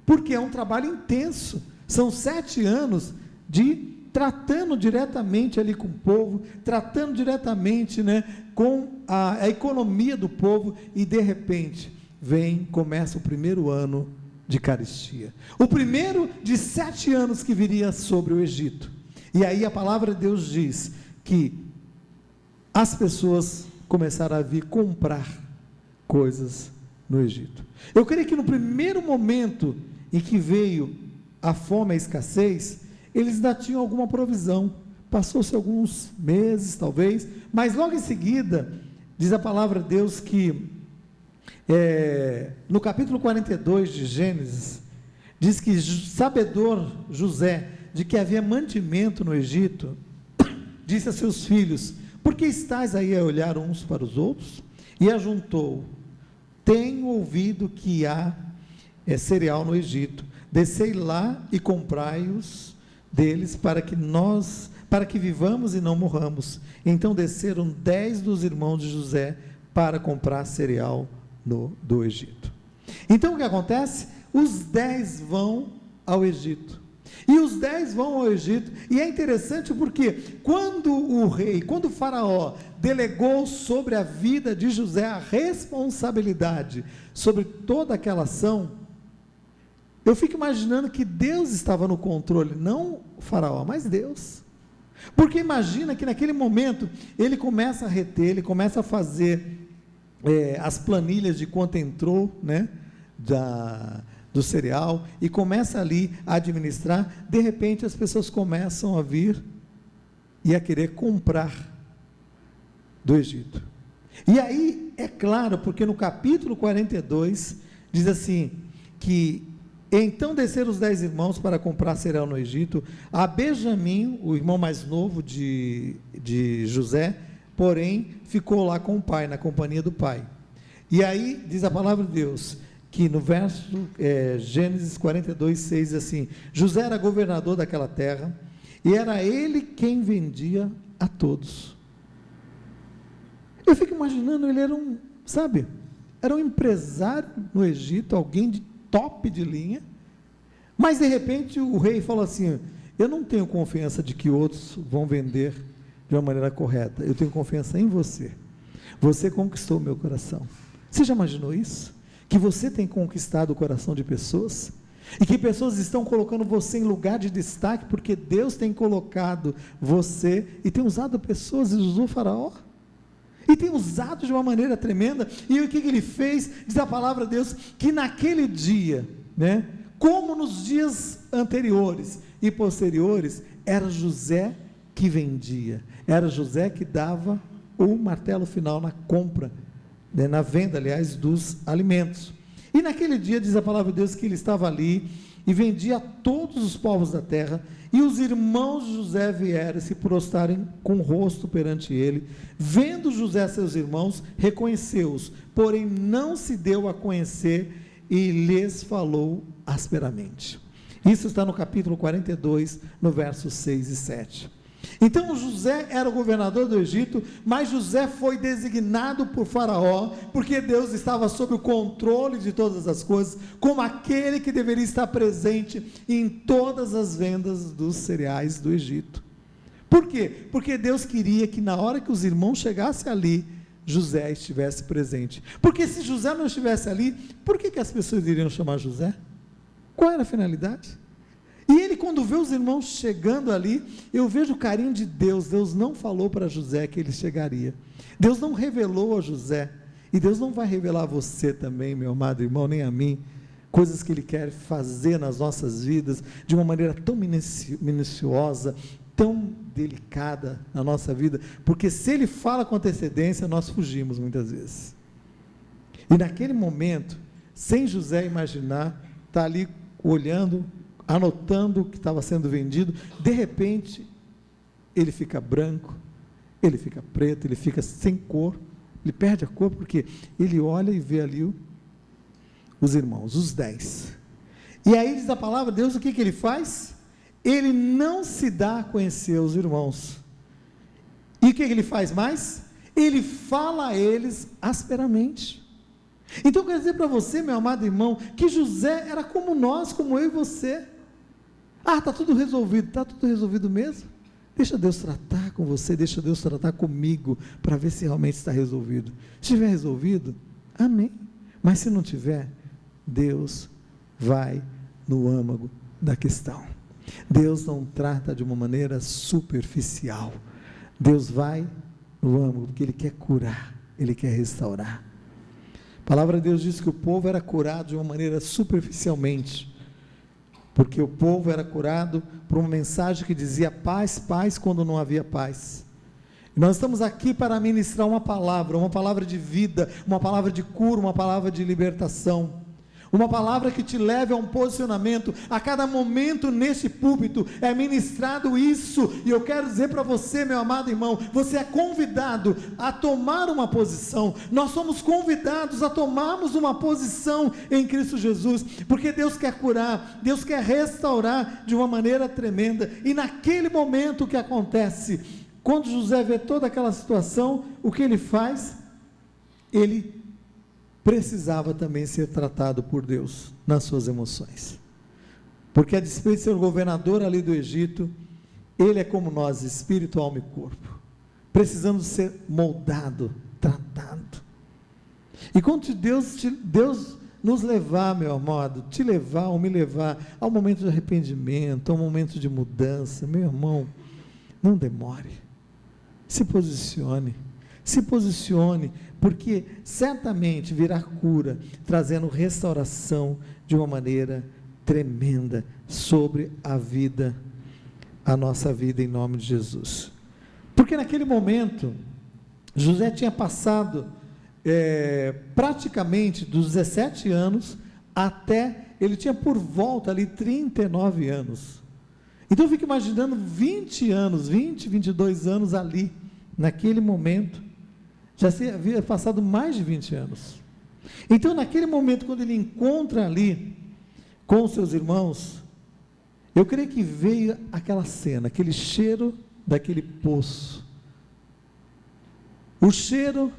Speaker 1: Porque é um trabalho intenso, são 7 anos de tratando diretamente ali com o povo, tratando diretamente, né, com a economia do povo, e de repente, começa o primeiro ano de carestia, o primeiro de 7 anos que viria sobre o Egito. E aí a palavra de Deus diz que as pessoas começaram a vir comprar coisas no Egito. Eu creio que no primeiro momento em que veio a fome, a escassez, eles ainda tinham alguma provisão, passou-se alguns meses talvez, mas logo em seguida, diz a palavra de Deus que no capítulo 42 de Gênesis, diz que sabedor José de que havia mantimento no Egito, disse a seus filhos: por que estáis aí a olhar uns para os outros? E ajuntou: tenho ouvido que há cereal no Egito, descei lá e comprai-os deles, para que vivamos e não morramos. Então desceram 10 dos irmãos de José para comprar cereal do Egito. Então o que acontece? Os 10 vão ao Egito, e os 10 vão ao Egito, e é interessante porque quando o faraó delegou sobre a vida de José a responsabilidade sobre toda aquela ação, eu fico imaginando que Deus estava no controle, não o faraó, mas Deus, porque imagina que naquele momento, ele começa a reter, ele começa a fazer as planilhas de quanto entrou, né, do cereal, e começa ali a administrar. De repente as pessoas começam a vir e a querer comprar do Egito. E aí é claro, porque no capítulo 42 diz assim, que então desceram os 10 irmãos para comprar cereal no Egito. A Benjamim, o irmão mais novo de José, porém ficou lá com o pai, na companhia do pai. E aí diz a palavra de Deus que no verso Gênesis 42, 6 assim: José era governador daquela terra, e era ele quem vendia a todos. Eu fico imaginando, ele era era um empresário no Egito, alguém de top de linha, mas de repente o rei falou assim: eu não tenho confiança de que outros vão vender de uma maneira correta, eu tenho confiança em você, você conquistou o meu coração. Você já imaginou isso? Que você tem conquistado o coração de pessoas, e que pessoas estão colocando você em lugar de destaque, porque Deus tem colocado você, e tem usado pessoas, e usou o faraó, e tem usado de uma maneira tremenda. E o que ele fez? Diz a palavra de Deus, que naquele dia, né, como nos dias anteriores e posteriores, era José que vendia, era José que dava o martelo final na compra, né, na venda, aliás, dos alimentos. E naquele dia, diz a palavra de Deus, que ele estava ali, e vendia a todos os povos da terra, e os irmãos de José vieram se prostrarem com o rosto perante ele. Vendo José seus irmãos, reconheceu-os, porém não se deu a conhecer, e lhes falou asperamente. Isso está no capítulo 42, no versos 6 e 7. Então José era o governador do Egito, mas José foi designado por Faraó, porque Deus estava sob o controle de todas as coisas, como aquele que deveria estar presente em todas as vendas dos cereais do Egito. Por quê? Porque Deus queria que na hora que os irmãos chegassem ali, José estivesse presente. Porque se José não estivesse ali, por que as pessoas iriam chamar José? Qual era a finalidade? E ele, quando vê os irmãos chegando ali, eu vejo o carinho de Deus. Deus não falou para José que ele chegaria. Deus não revelou a José. E Deus não vai revelar a você também, meu amado irmão, nem a mim, coisas que Ele quer fazer nas nossas vidas, de uma maneira tão minuciosa, tão delicada na nossa vida, porque se Ele fala com antecedência, nós fugimos muitas vezes. E naquele momento, sem José imaginar, está ali olhando, anotando o que estava sendo vendido, de repente, ele fica branco, ele fica preto, ele fica sem cor, ele perde a cor, porque ele olha e vê ali os irmãos, os 10, e aí diz a palavra de Deus, o que ele faz? Ele não se dá a conhecer os irmãos, e o que ele faz mais? Ele fala a eles asperamente. Então eu quero dizer para você, meu amado irmão, que José era como nós, como eu e você. Está tudo resolvido mesmo? Deixa Deus tratar com você, deixa Deus tratar comigo, para ver se realmente está resolvido. Se estiver resolvido, amém, mas se não tiver, Deus vai no âmago da questão. Deus não trata de uma maneira superficial, Deus vai no âmago, porque Ele quer curar, Ele quer restaurar. A palavra de Deus diz que o povo era curado de uma maneira superficialmente, porque o povo era curado por uma mensagem que dizia paz, paz, quando não havia paz. E nós estamos aqui para ministrar uma palavra de vida, uma palavra de cura, uma palavra de libertação, uma palavra que te leve a um posicionamento. A cada momento neste púlpito é ministrado isso, e eu quero dizer para você, meu amado irmão, você é convidado a tomar uma posição. Nós somos convidados a tomarmos uma posição em Cristo Jesus, porque Deus quer curar, Deus quer restaurar de uma maneira tremenda. E naquele momento, o que acontece? Quando José vê toda aquela situação, o que ele faz? Ele precisava também ser tratado por Deus nas suas emoções, porque a despeito de ser o governador ali do Egito, ele é como nós, espírito, alma e corpo, precisando ser moldado, tratado. E quando Deus nos levar, meu amado, te levar ou me levar ao momento de arrependimento, ao momento de mudança, meu irmão, não demore, se posicione, porque certamente virá cura, trazendo restauração de uma maneira tremenda sobre a nossa vida, em nome de Jesus. Porque naquele momento, José tinha passado praticamente dos 17 anos até, ele tinha por volta ali 39 anos. Então eu fico imaginando 22 anos ali, naquele momento, já havia passado mais de 20 anos. Então naquele momento, quando ele encontra ali com os seus irmãos, eu creio que veio aquela cena, aquele cheiro daquele poço, o cheiro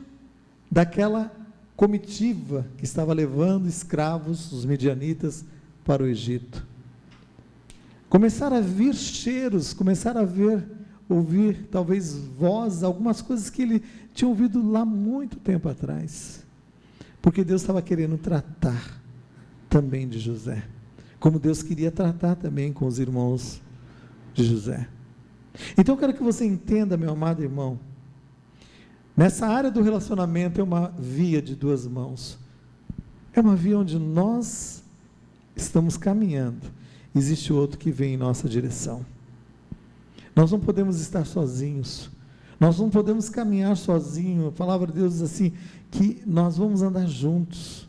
Speaker 1: daquela comitiva que estava levando escravos, os midianitas, para o Egito. Começaram a vir cheiros, começaram a ouvir talvez vozes, algumas coisas que ele tinha ouvido lá muito tempo atrás, porque Deus estava querendo tratar também de José, como Deus queria tratar também com os irmãos de José. Então eu quero que você entenda, meu amado irmão, nessa área do relacionamento é uma via de duas mãos, é uma via onde nós estamos caminhando, existe outro que vem em nossa direção. Nós não podemos estar sozinhos, nós não podemos caminhar sozinhos. A palavra de Deus diz assim, que nós vamos andar juntos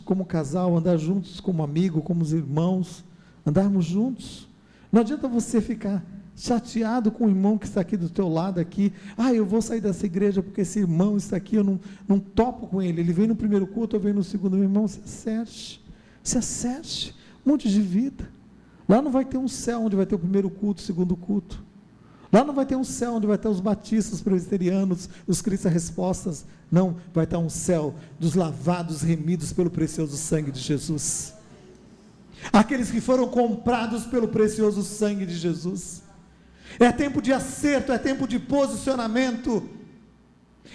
Speaker 1: como casal, andar juntos como amigo, como os irmãos, andarmos juntos. Não adianta você ficar chateado com o irmão que está aqui do teu lado aqui, eu vou sair dessa igreja porque esse irmão está aqui, eu não topo com ele vem no primeiro culto, eu venho no segundo. Meu irmão, se acerte, mude de vida. Lá não vai ter um céu onde vai ter o primeiro culto, o segundo culto. Lá não vai ter um céu onde vai ter os batistas, os presbiterianos, os cristas respostas. Não, vai estar um céu dos lavados, remidos pelo precioso sangue de Jesus. Aqueles que foram comprados pelo precioso sangue de Jesus. É tempo de acerto, é tempo de posicionamento.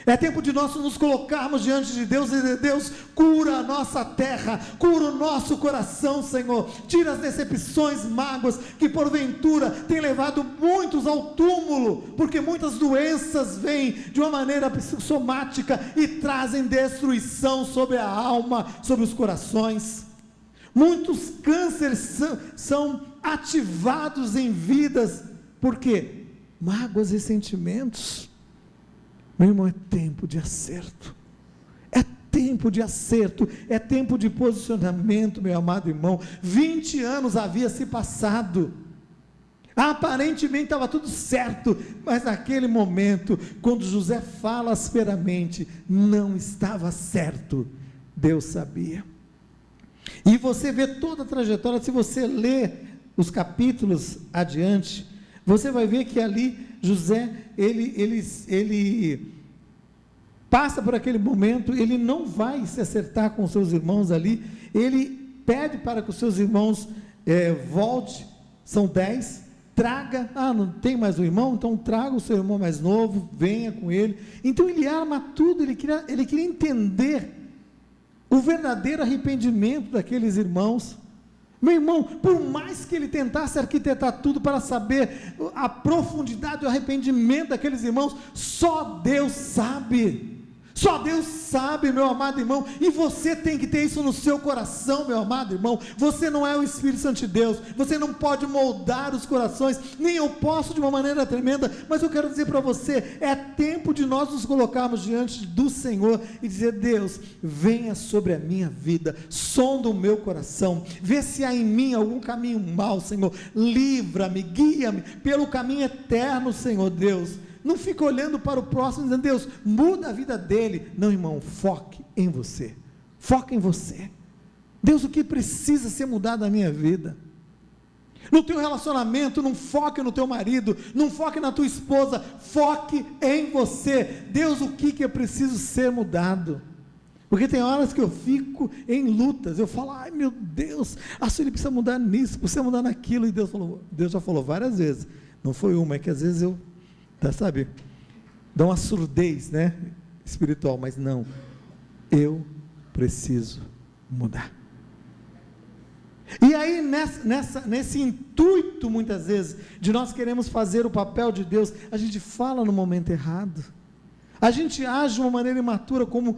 Speaker 1: É tempo de nós nos colocarmos diante de Deus e dizer: Deus, cura a nossa terra, cura o nosso coração, Senhor. Tira as decepções, mágoas que porventura tem levado muitos ao túmulo, porque muitas doenças vêm de uma maneira psicossomática e trazem destruição sobre a alma, sobre os corações. Muitos cânceres são ativados em vidas, por quê? Mágoas e sentimentos. Meu irmão, é tempo de acerto, é tempo de acerto, é tempo de posicionamento, meu amado irmão. 20 anos havia se passado, aparentemente estava tudo certo, mas naquele momento, quando José fala asperamente, não estava certo. Deus sabia, e você vê toda a trajetória. Se você ler os capítulos adiante, você vai ver que ali José, ele passa por aquele momento, ele não vai se acertar com seus irmãos ali, ele pede para que os seus irmãos volte, são 10, traga, não tem mais um irmão, então traga o seu irmão mais novo, venha com ele. Então ele arma tudo, ele queria entender o verdadeiro arrependimento daqueles irmãos. Meu irmão, por mais que ele tentasse arquitetar tudo para saber a profundidade do arrependimento daqueles irmãos, só Deus sabe. Só Deus sabe, meu amado irmão, e você tem que ter isso no seu coração, meu amado irmão. Você não é o Espírito Santo de Deus, você não pode moldar os corações, nem eu posso de uma maneira tremenda, mas eu quero dizer para você, é tempo de nós nos colocarmos diante do Senhor e dizer: Deus, venha sobre a minha vida, sonda o meu coração, vê se há em mim algum caminho mau, Senhor, livra-me, guia-me pelo caminho eterno, Senhor Deus. Não fica olhando para o próximo dizendo: Deus, muda a vida dele. Não, irmão, foque em você. Foque em você. Deus, o que precisa ser mudado na minha vida? No teu relacionamento, não foque no teu marido, não foque na tua esposa, foque em você. Deus, o que é preciso ser mudado? Porque tem horas que eu fico em lutas, eu falo: ai meu Deus, ele precisa mudar nisso, precisa mudar naquilo. E Deus já falou várias vezes, não foi uma, é que às vezes eu sabe, dá uma surdez, né, espiritual, mas não, eu preciso mudar. E aí nesse intuito, muitas vezes, de nós queremos fazer o papel de Deus, a gente fala no momento errado, a gente age de uma maneira imatura, como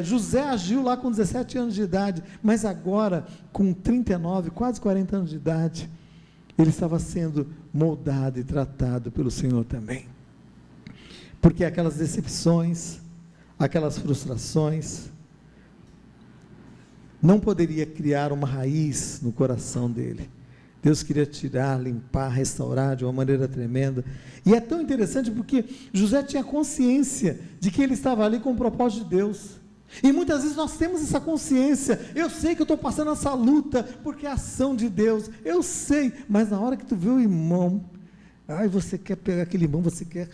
Speaker 1: José agiu lá com 17 anos de idade, mas agora, com 39, quase 40 anos de idade, ele estava sendo moldado e tratado pelo Senhor também. Porque aquelas decepções, aquelas frustrações, não poderia criar uma raiz no coração dele. Deus queria tirar, limpar, restaurar de uma maneira tremenda. E é tão interessante porque José tinha consciência de que ele estava ali com o propósito de Deus. E muitas vezes nós temos essa consciência: eu sei que eu estou passando essa luta, porque é a ação de Deus, eu sei, mas na hora que tu vê o irmão, você quer pegar aquele irmão, você quer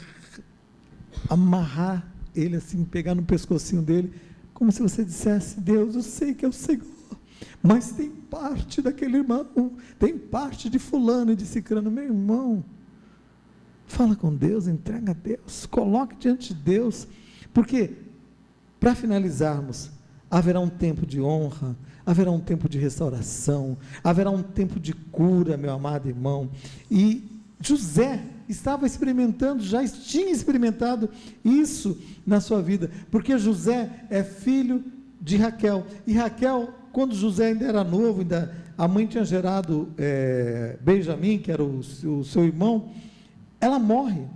Speaker 1: amarrar ele assim, pegar no pescocinho dele, como se você dissesse: Deus, eu sei que é o Senhor, mas tem parte daquele irmão, tem parte de fulano e de cicrano. Meu irmão, fala com Deus, entrega a Deus, coloque diante de Deus, porque, para finalizarmos, haverá um tempo de honra, haverá um tempo de restauração, haverá um tempo de cura, meu amado irmão. E José estava experimentando, já tinha experimentado isso na sua vida, porque José é filho de Raquel, e Raquel, quando José ainda era novo, a mãe tinha gerado Benjamim, que era o seu irmão, ela morre.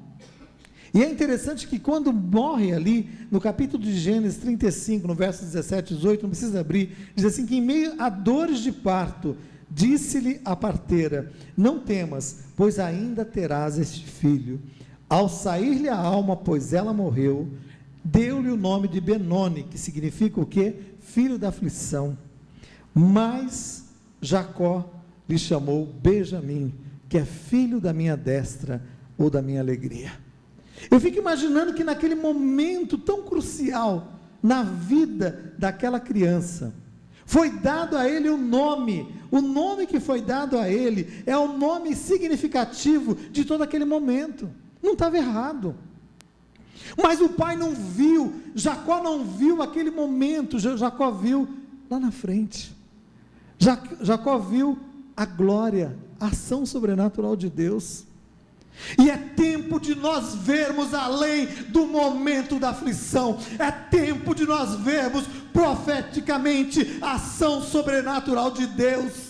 Speaker 1: E é interessante que quando morre ali, no capítulo de Gênesis 35, no verso 17 e 18, não precisa abrir, diz assim, que em meio a dores de parto, disse-lhe a parteira: não temas, pois ainda terás este filho. Ao sair-lhe a alma, pois ela morreu, deu-lhe o nome de Benoni, que significa o quê? Filho da aflição. Mas Jacó lhe chamou Benjamim, que é filho da minha destra ou da minha alegria. Eu fico imaginando que naquele momento tão crucial na vida daquela criança, foi dado a ele o nome que foi dado a ele é o nome significativo de todo aquele momento. Não estava errado. Mas o pai não viu, Jacó não viu aquele momento, Jacó viu lá na frente. Jacó viu a glória, a ação sobrenatural de Deus. E é tempo de nós vermos além do momento da aflição, é tempo de nós vermos profeticamente a ação sobrenatural de Deus,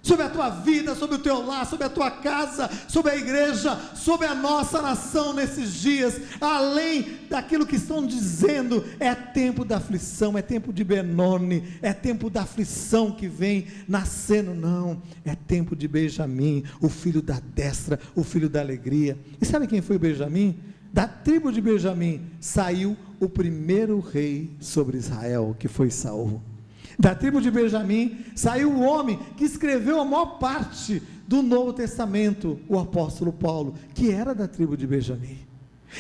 Speaker 1: sobre a tua vida, sobre o teu lar, sobre a tua casa, sobre a igreja, sobre a nossa nação nesses dias, além daquilo que estão dizendo. É tempo da aflição, é tempo de Benoni, é tempo da aflição que vem nascendo. Não, é tempo de Benjamim, o filho da destra, o filho da alegria. E sabe quem foi Benjamim? Da tribo de Benjamim saiu o primeiro rei sobre Israel, que foi Saul. Da tribo de Benjamim saiu o homem que escreveu a maior parte do Novo Testamento, o apóstolo Paulo, que era da tribo de Benjamim.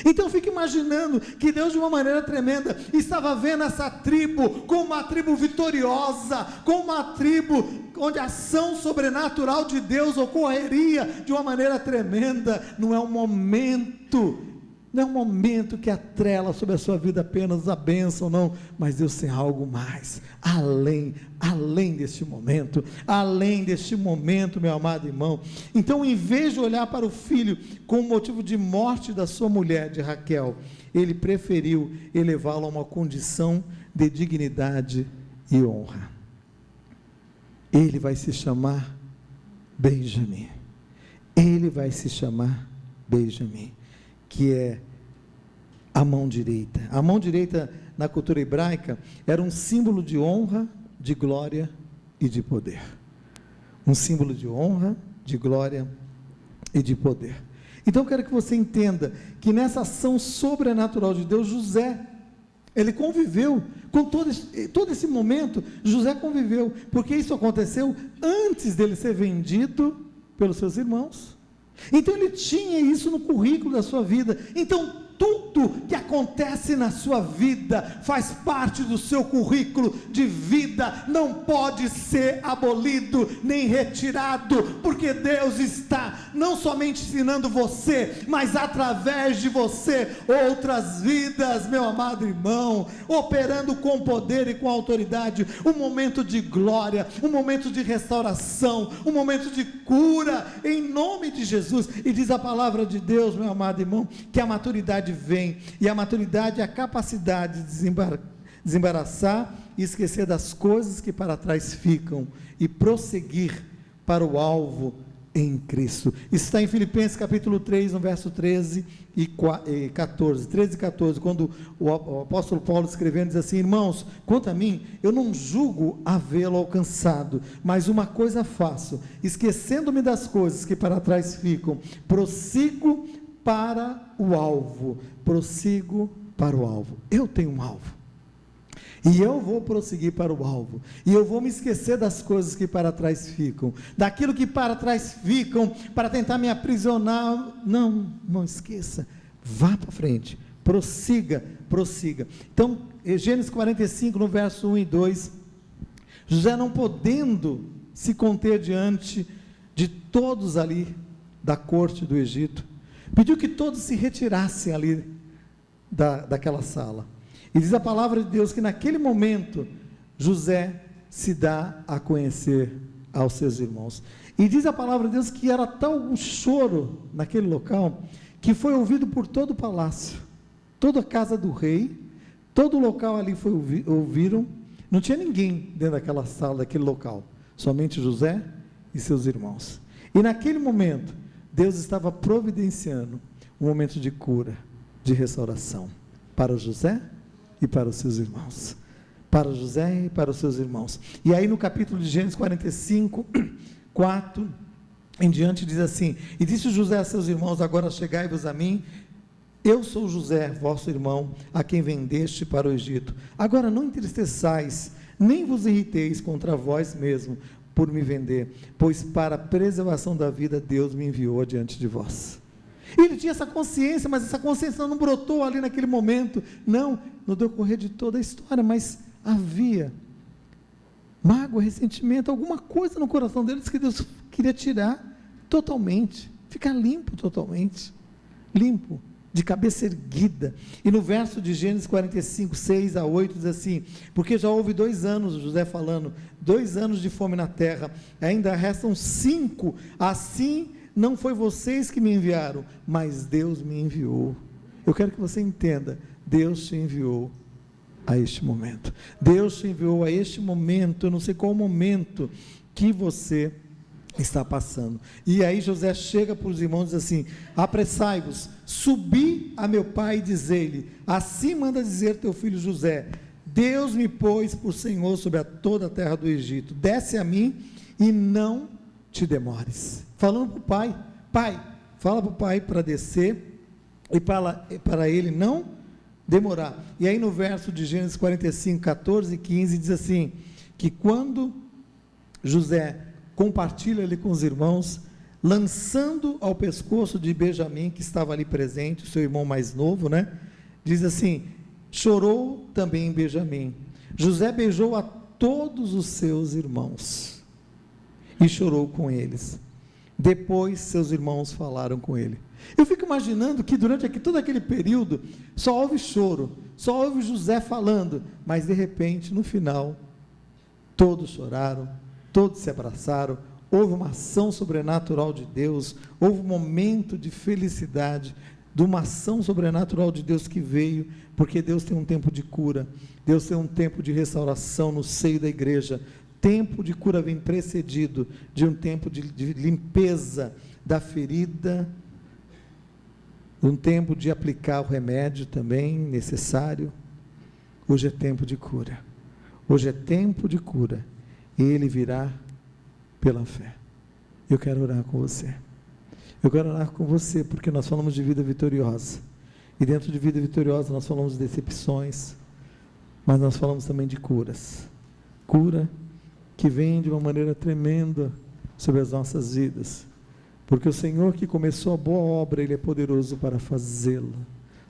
Speaker 1: Então eu fico imaginando que Deus, de uma maneira tremenda, estava vendo essa tribo como uma tribo vitoriosa, como uma tribo onde a ação sobrenatural de Deus ocorreria de uma maneira tremenda. Não é um momento que atrela sobre a sua vida apenas a bênção, não, mas Deus tem algo mais, além deste momento, meu amado irmão. Então, em vez de olhar para o filho com o motivo de morte da sua mulher, de Raquel, ele preferiu elevá-lo a uma condição de dignidade e honra. Ele vai se chamar Benjamim, que é a mão direita. A mão direita na cultura hebraica era um símbolo de honra, de glória e de poder. Um símbolo de honra, de glória e de poder. Então eu quero que você entenda que nessa ação sobrenatural de Deus, José, ele conviveu com todo esse momento. José conviveu, porque isso aconteceu antes dele ser vendido pelos seus irmãos. Então ele tinha isso no currículo da sua vida. Então tudo que acontece na sua vida faz parte do seu currículo de vida, não pode ser abolido nem retirado, porque Deus está não somente ensinando você, mas através de você outras vidas, meu amado irmão, operando com poder e com autoridade. Um momento de glória, um momento de restauração, um momento de cura, em nome de Jesus. E diz a palavra de Deus, meu amado irmão, que a maturidade vem, e a maturidade é a capacidade de desembaraçar e esquecer das coisas que para trás ficam e prosseguir para o alvo em Cristo. Isso está em Filipenses capítulo 3, no verso 13 e 14, quando o apóstolo Paulo escrevendo diz assim: irmãos, quanto a mim, eu não julgo havê-lo alcançado, mas uma coisa faço, esquecendo-me das coisas que para trás ficam, prossigo para o alvo. Eu tenho um alvo, e eu vou prosseguir para o alvo, e eu vou me esquecer das coisas que para trás ficam, daquilo que para trás ficam, para tentar me aprisionar. Não esqueça, vá para frente, prossiga. Então, Gênesis 45, no verso 1 e 2, José, não podendo se conter diante de todos ali da corte do Egito, pediu que todos se retirassem ali daquela sala. E diz a palavra de Deus que naquele momento José se dá a conhecer aos seus irmãos. E diz a palavra de Deus que era tal um choro naquele local, que foi ouvido por todo o palácio, toda a casa do rei, todo o local ali ouviram. Não tinha ninguém dentro daquela sala, daquele local, somente José e seus irmãos. E naquele momento Deus estava providenciando um momento de cura, de restauração, para José e para os seus irmãos. Para José e para os seus irmãos. E aí no capítulo de Gênesis 45, 4 em diante diz assim: e disse José a seus irmãos: agora chegai-vos a mim, eu sou José, vosso irmão, a quem vendeste para o Egito. Agora não entristeçais, nem vos irriteis contra vós mesmo, por me vender, pois para a preservação da vida Deus me enviou adiante de vós. Ele tinha essa consciência, mas essa consciência não brotou ali naquele momento, não, no decorrer de toda a história, mas havia mágoa, ressentimento, alguma coisa no coração deles que Deus queria tirar totalmente, ficar limpo totalmente, limpo, de cabeça erguida. E no verso de Gênesis 45, 6 a 8, diz assim: porque já houve 2 anos, José falando, 2 anos de fome na terra, ainda restam 5, assim não foi vocês que me enviaram, mas Deus me enviou. Eu quero que você entenda, Deus te enviou a este momento, Deus te enviou a este momento, eu não sei qual momento que você está passando. E aí José chega para os irmãos e diz assim: apressai-vos, subi a meu pai e dizei-lhe, assim manda dizer teu filho José, Deus me pôs por senhor sobre toda a terra do Egito, desce a mim e não te demores. Falando para o pai, pai, fala para o pai para descer e para ele não demorar. E aí no verso de Gênesis 45, 14 e 15 diz assim, que quando José compartilha ali com os irmãos, lançando ao pescoço de Benjamim, que estava ali presente, o seu irmão mais novo, né? Diz assim, chorou também Benjamim. José beijou a todos os seus irmãos e chorou com eles. Depois seus irmãos falaram com ele. Eu fico imaginando que durante todo aquele período, só houve choro, só houve José falando, mas de repente, no final, todos choraram, todos se abraçaram, houve uma ação sobrenatural de Deus, houve um momento de felicidade, de uma ação sobrenatural de Deus que veio, porque Deus tem um tempo de cura, Deus tem um tempo de restauração no seio da igreja. Tempo de cura vem precedido de um tempo de limpeza da ferida, um tempo de aplicar o remédio também necessário. Hoje é tempo de cura, hoje é tempo de cura, e Ele virá pela fé. Eu quero orar com você, eu quero orar com você, porque nós falamos de vida vitoriosa, e dentro de vida vitoriosa nós falamos de decepções, mas nós falamos também de curas, cura que vem de uma maneira tremenda sobre as nossas vidas, porque o Senhor que começou a boa obra, Ele é poderoso para fazê-la,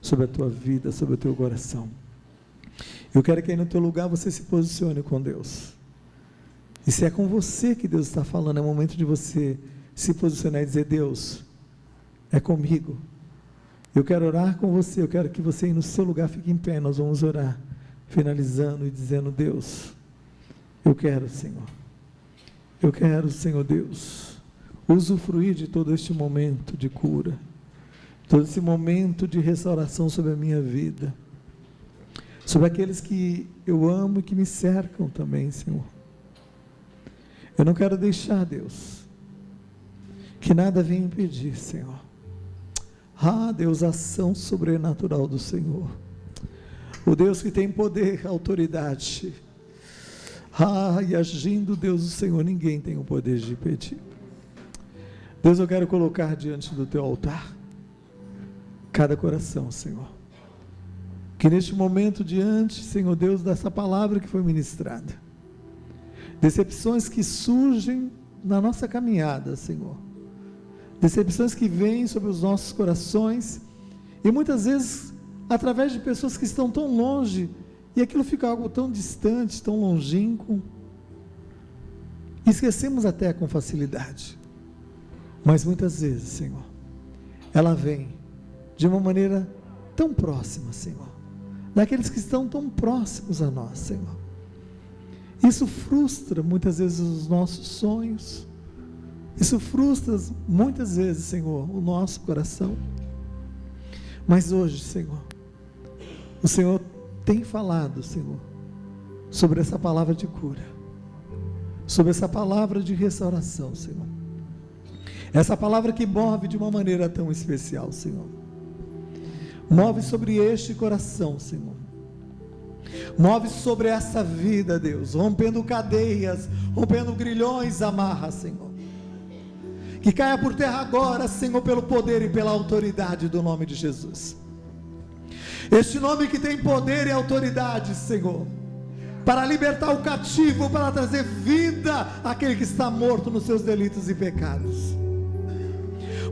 Speaker 1: sobre a tua vida, sobre o teu coração. Eu quero que aí no teu lugar você se posicione com Deus, e se é com você que Deus está falando, é o momento de você se posicionar e dizer: Deus, é comigo, eu quero orar com você, eu quero que você aí no seu lugar fique em pé, nós vamos orar, finalizando e dizendo: Deus, eu quero, Senhor Deus, usufruir de todo este momento de cura, todo esse momento de restauração sobre a minha vida, sobre aqueles que eu amo e que me cercam também, Senhor. Eu não quero deixar, Deus, que nada venha impedir, Senhor. Deus, a ação sobrenatural do Senhor, o Deus que tem poder, autoridade, e agindo Deus, o Senhor, ninguém tem o poder de impedir. Deus, eu quero colocar diante do teu altar cada coração, Senhor, que neste momento diante, Senhor Deus, dessa palavra que foi ministrada, decepções que surgem na nossa caminhada, Senhor, decepções que vêm sobre os nossos corações, e muitas vezes através de pessoas que estão tão longe, e aquilo fica algo tão distante, tão longínquo, esquecemos até com facilidade, mas muitas vezes, Senhor, ela vem de uma maneira tão próxima, Senhor, daqueles que estão tão próximos a nós, Senhor. Isso frustra muitas vezes os nossos sonhos, isso frustra muitas vezes, Senhor, o nosso coração, mas hoje, Senhor, o Senhor tem falado, Senhor, sobre essa palavra de cura, sobre essa palavra de restauração, Senhor, essa palavra que move de uma maneira tão especial, Senhor, move sobre este coração, Senhor, move sobre essa vida, Deus, rompendo cadeias, rompendo grilhões, amarras, Senhor, que caia por terra agora, Senhor, pelo poder e pela autoridade do nome de Jesus. Este nome que tem poder e autoridade, Senhor, para libertar o cativo, para trazer vida àquele que está morto nos seus delitos e pecados.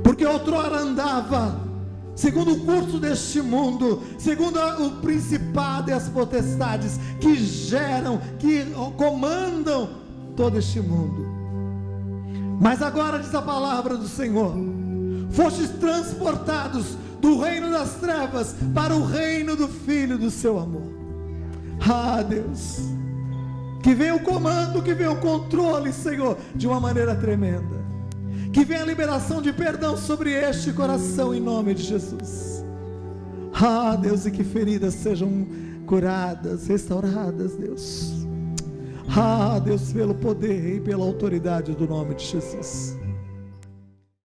Speaker 1: Porque outrora andava segundo o curso deste mundo, segundo o principado e as potestades que geram, que comandam todo este mundo. Mas agora diz a palavra do Senhor: fostes transportados do reino das trevas para o reino do Filho do seu amor. Ah, Deus, que venha o comando, que venha o controle, Senhor, de uma maneira tremenda. Que venha a liberação de perdão sobre este coração, em nome de Jesus. Ah, Deus, e que feridas sejam curadas, restauradas, Deus. Ah, Deus, pelo poder e pela autoridade do nome de Jesus.